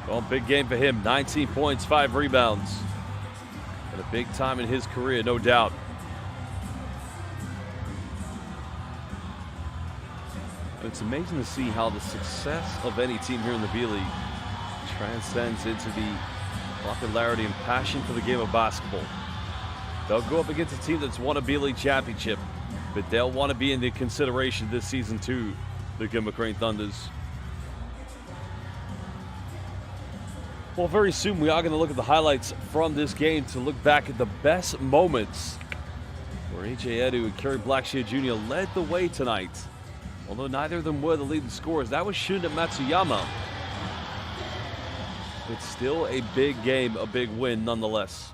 Well, big game for him. 19 points, 5 rebounds. And a big time in his career, no doubt. And it's amazing to see how the success of any team here in the B.LEAGUE transcends into the popularity and passion for the game of basketball. They'll go up against a team that's won a B.LEAGUE championship, but they'll want to be in the consideration this season too, the GUNMA Crane Thunders. Well, very soon we are going to look at the highlights from this game to look back at the best moments where AJ Edu and Kerry Blackshear Jr. led the way tonight. Although neither of them were the leading scorers, that was Shunta Matsuyama. It's still a big game, a big win nonetheless.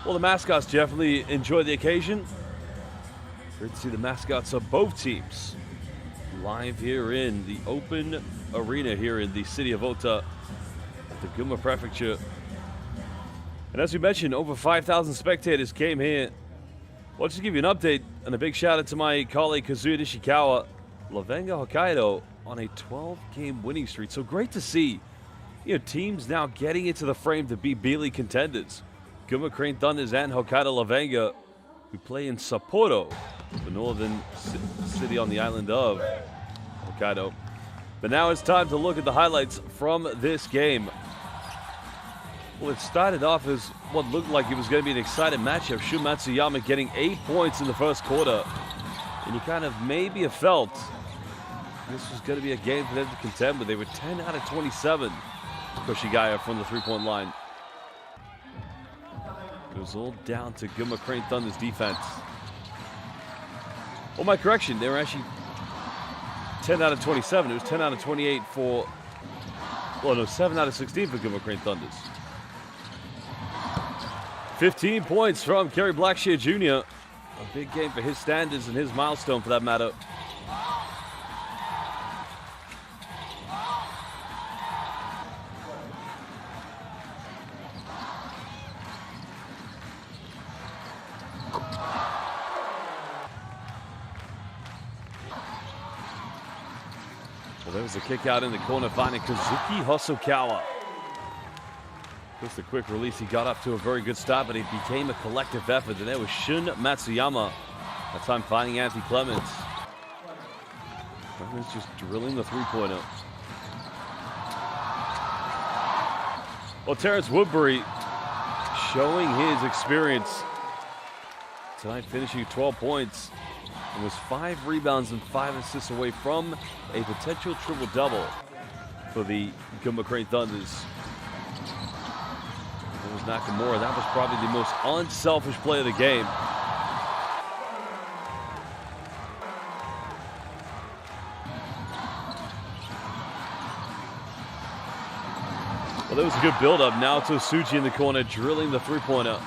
Well, the mascots definitely enjoy the occasion. Great to see the mascots of both teams live here in the open arena here in the city of Ota. the Gunma Prefecture. And as we mentioned, over 5,000 spectators came here. Well, just to give you an update, and a big shout out to my colleague Kazuya Nishikawa, Lavenga Hokkaido on a 12-game winning streak. So great to see, teams now getting into the frame to be B.LEAGUE contenders. Gunma Crane Thunders and Hokkaido Lavenga, who play in Sapporo, the northern city on the island of Hokkaido. But now it's time to look at the highlights from this game. Well, it started off as what looked like it was going to be an exciting matchup. Shun Matsuyama getting 8 points in the first quarter. And you kind of maybe have felt this was going to be a game for them to contend, but they were 10 out of 27. Koshigaya from the three-point line. It was all down to Gunma Crane Thunder's defense. Well, my correction, they were actually 10 out of 27. It was 10 out of 28 for, 7 out of 16 for Gunma Crane Thunders. 15 points from Kerry Blackshear Jr. A big game for his standards and his milestone for that matter. Well, there was a kick out in the corner, finding Kazuki Hosokawa. Just a quick release. He got up to a very good start, but it became a collective effort. And there was Shun Matsuyama. That time finding Anthony Clements. Clements just drilling the three-pointer. Well, Terrence Woodbury showing his experience tonight, finishing 12 points. And was 5 rebounds and 5 assists away from a potential triple-double for the Gunma Crane Thunders. It was Nakamura. That was probably the most unselfish play of the game. Well, there was a good build-up. Now to Suji in the corner, drilling the three-pointer.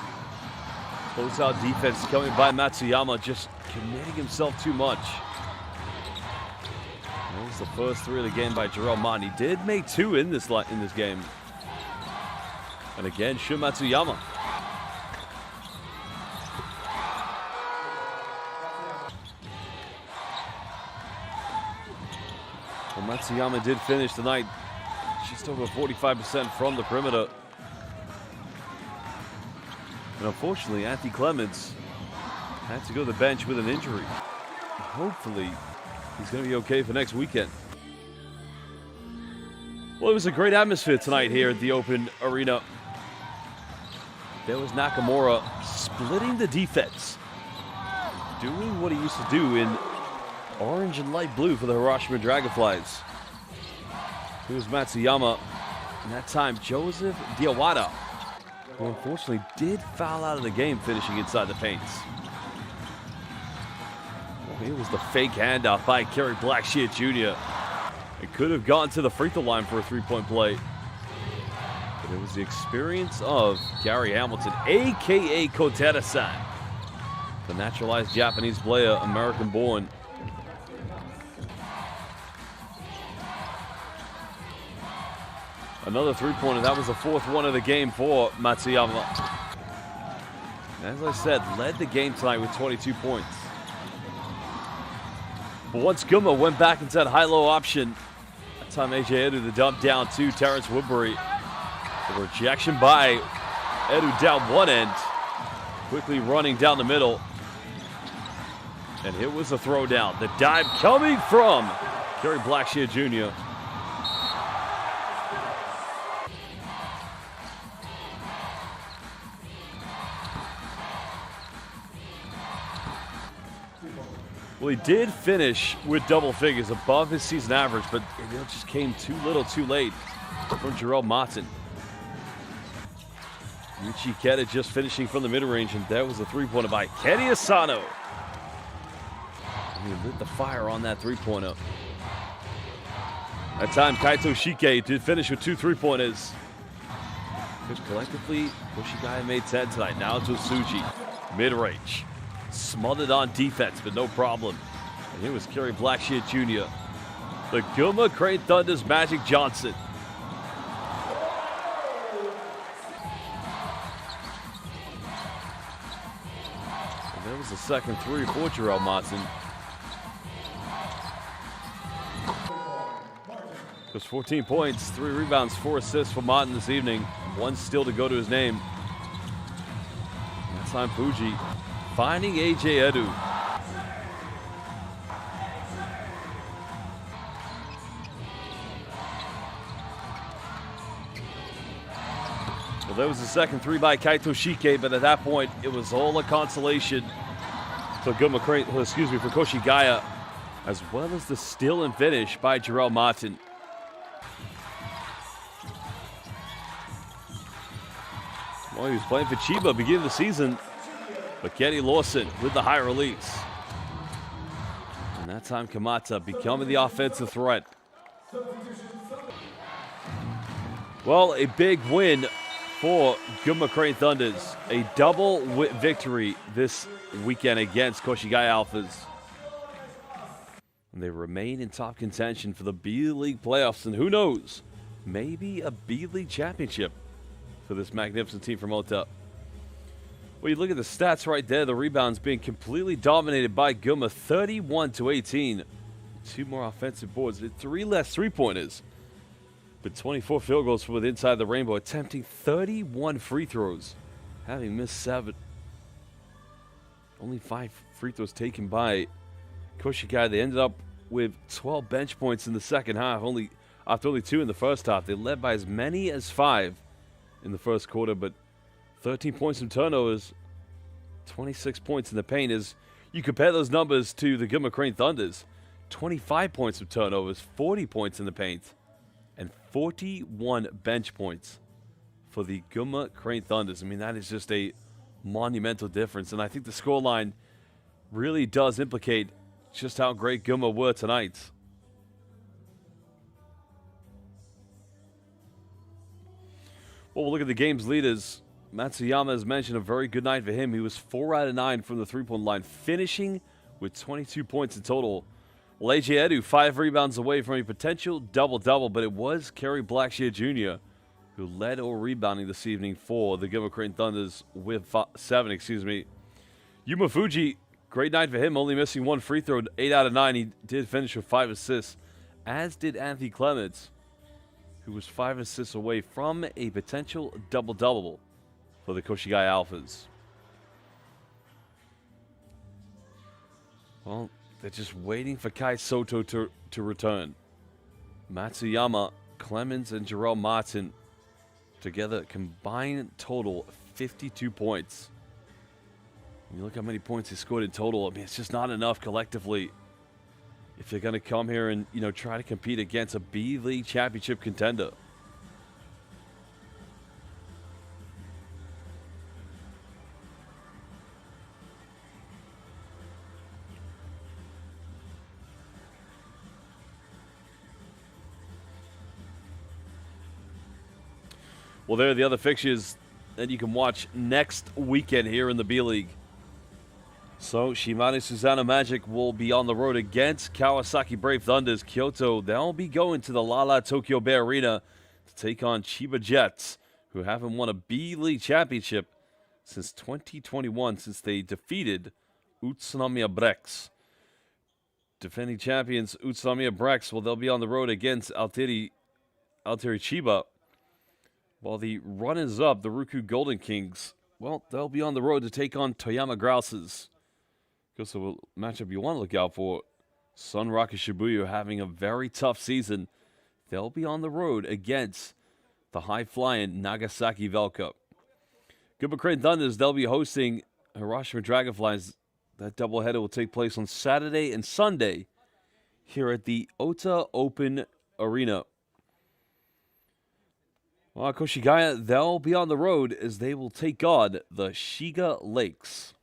Close-out defense coming by Matsuyama, just committing himself too much. That was the first 3 of the game by Jarrell Martin. He did make 2 in this game. And again, Shun Matsuyama. Well, Matsuyama did finish tonight just over 45% from the perimeter. And unfortunately, Anthony Clements had to go to the bench with an injury. Hopefully, he's going to be okay for next weekend. Well, it was a great atmosphere tonight here at the Open Arena. There was Nakamura splitting the defense, doing what he used to do in orange and light blue for the Hiroshima Dragonflies. Here's Matsuyama, and that time Joseph Diawara, who unfortunately did foul out of the game, finishing inside the paints. Well, here was the fake handoff by Kerry Blackshear Jr. It could have gone to the free throw line for a three-point play. But it was the experience of Gary Hamilton, a.k.a. Kotera-san, the naturalized Japanese player, American-born. Another three-pointer. That was the 4th one of the game for Matsuyama. As I said, led the game tonight with 22 points. But once Gunma went back into that high-low option, that time AJ Edu the dump down to Terrence Woodbury. The rejection by Edu down one end, quickly running down the middle. And it was a throwdown. The dive coming from Kerry Blackshear Jr. Well, he did finish with double figures above his season average, but it just came too little too late from Jarrell Martin. Yuichi Ikeda just finishing from the mid-range, and there was a three-pointer by Kenny Asano. He lit the fire on that three-pointer. That time, Kaito Shike did finish with 2 three-pointers. Because collectively, Koshigaya made 10 tonight. Now to Suji, mid-range. Smothered on defense, but no problem. And here was Kerry Blackshear Jr. The Gunma Crane Thunder's Magic Johnson. second three for Jarrell Martin. Just 14 points, 3 rebounds, 4 assists for Martin this evening. 1 still to go to his name. That time Fuji finding AJ Edu. Well, there was the second three by Kaito Shike, but at that point, it was all a consolation for for Koshigaya, as well as the steal and finish by Jarrell Martin. Well, he was playing for Chiba beginning of the season, but Kenny Lawson with the high release. And that time Kamata becoming the offensive threat. Well, a big win for Gunma Crane Thunders. A double victory this weekend against Koshigaya Alphas. And they remain in top contention for the B-League playoffs. And who knows, maybe a B-League championship for this magnificent team from Ota. Well, you look at the stats right there. The rebounds being completely dominated by Gunma, 31-18. 2 more offensive boards, 3 less three-pointers. But 24 field goals with inside the rainbow, attempting 31 free throws, having missed 7. Only 5 free throws taken by Koshigaya. They ended up with 12 bench points in the second half, after only 2 in the first half. They led by as many as 5 in the first quarter, but 13 points from turnovers, 26 points in the paint. As you compare those numbers to the Gunma Crane Thunders, 25 points from turnovers, 40 points in the paint, and 41 bench points for the Gunma Crane Thunders. I mean, that is just a monumental difference, and I think the scoreline really does implicate just how great Gunma were tonight. Well, we'll look at the game's leaders. Matsuyama, as mentioned, a very good night for him. He was 4 out of 9 from the three-point line, finishing with 22 points in total. Well, AJ Edu, 5 rebounds away from a potential double-double, but it was Kerry Blackshear Jr. who led all rebounding this evening for the Gunma Crane Thunders with 7. Yuma Fuji, great night for him, only missing 1 free throw, 8 out of 9. He did finish with 5 assists, as did Anthony Clements, who was 5 assists away from a potential double-double for the Koshigaya Alphas. Well, they're just waiting for Kai Soto to return. Matsuyama, Clemens, and Jarrell Martin together combined total 52 points. When you look how many points he scored in total, I mean, it's just not enough collectively if they're going to come here and, try to compete against a B-League championship contender. Well, there are the other fixtures that you can watch next weekend here in the B-League. So, Shimane Susanoo Magic will be on the road against Kawasaki Brave Thunders. Kyoto, they'll be going to the Lala Tokyo Bay Arena to take on Chiba Jets, who haven't won a B-League championship since 2021, since they defeated Utsunomiya Brex. Defending champions Utsunomiya Brex, well, they'll be on the road against Altieri Chiba. While the runners-up, the Ruku Golden Kings, well, they'll be on the road to take on Toyama Grouses. Also, a matchup you want to look out for, Sun Rocket Shibuya having a very tough season. They'll be on the road against the high-flying Nagasaki Velka. Gunma Crane Thunders, they'll be hosting Hiroshima Dragonflies. That doubleheader will take place on Saturday and Sunday here at the Ota Open Arena. Well, Koshigaya, they'll be on the road as they will take on the Shiga Lakes.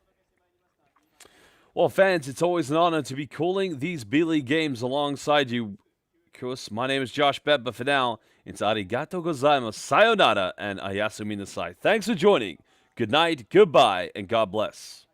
Well, fans, it's always an honor to be calling these B-League games alongside you. Of course, my name is Josh Bett, but for now, it's arigato gozaimasu, sayonara, and ayasumi nasai. Thanks for joining. Good night, goodbye, and God bless.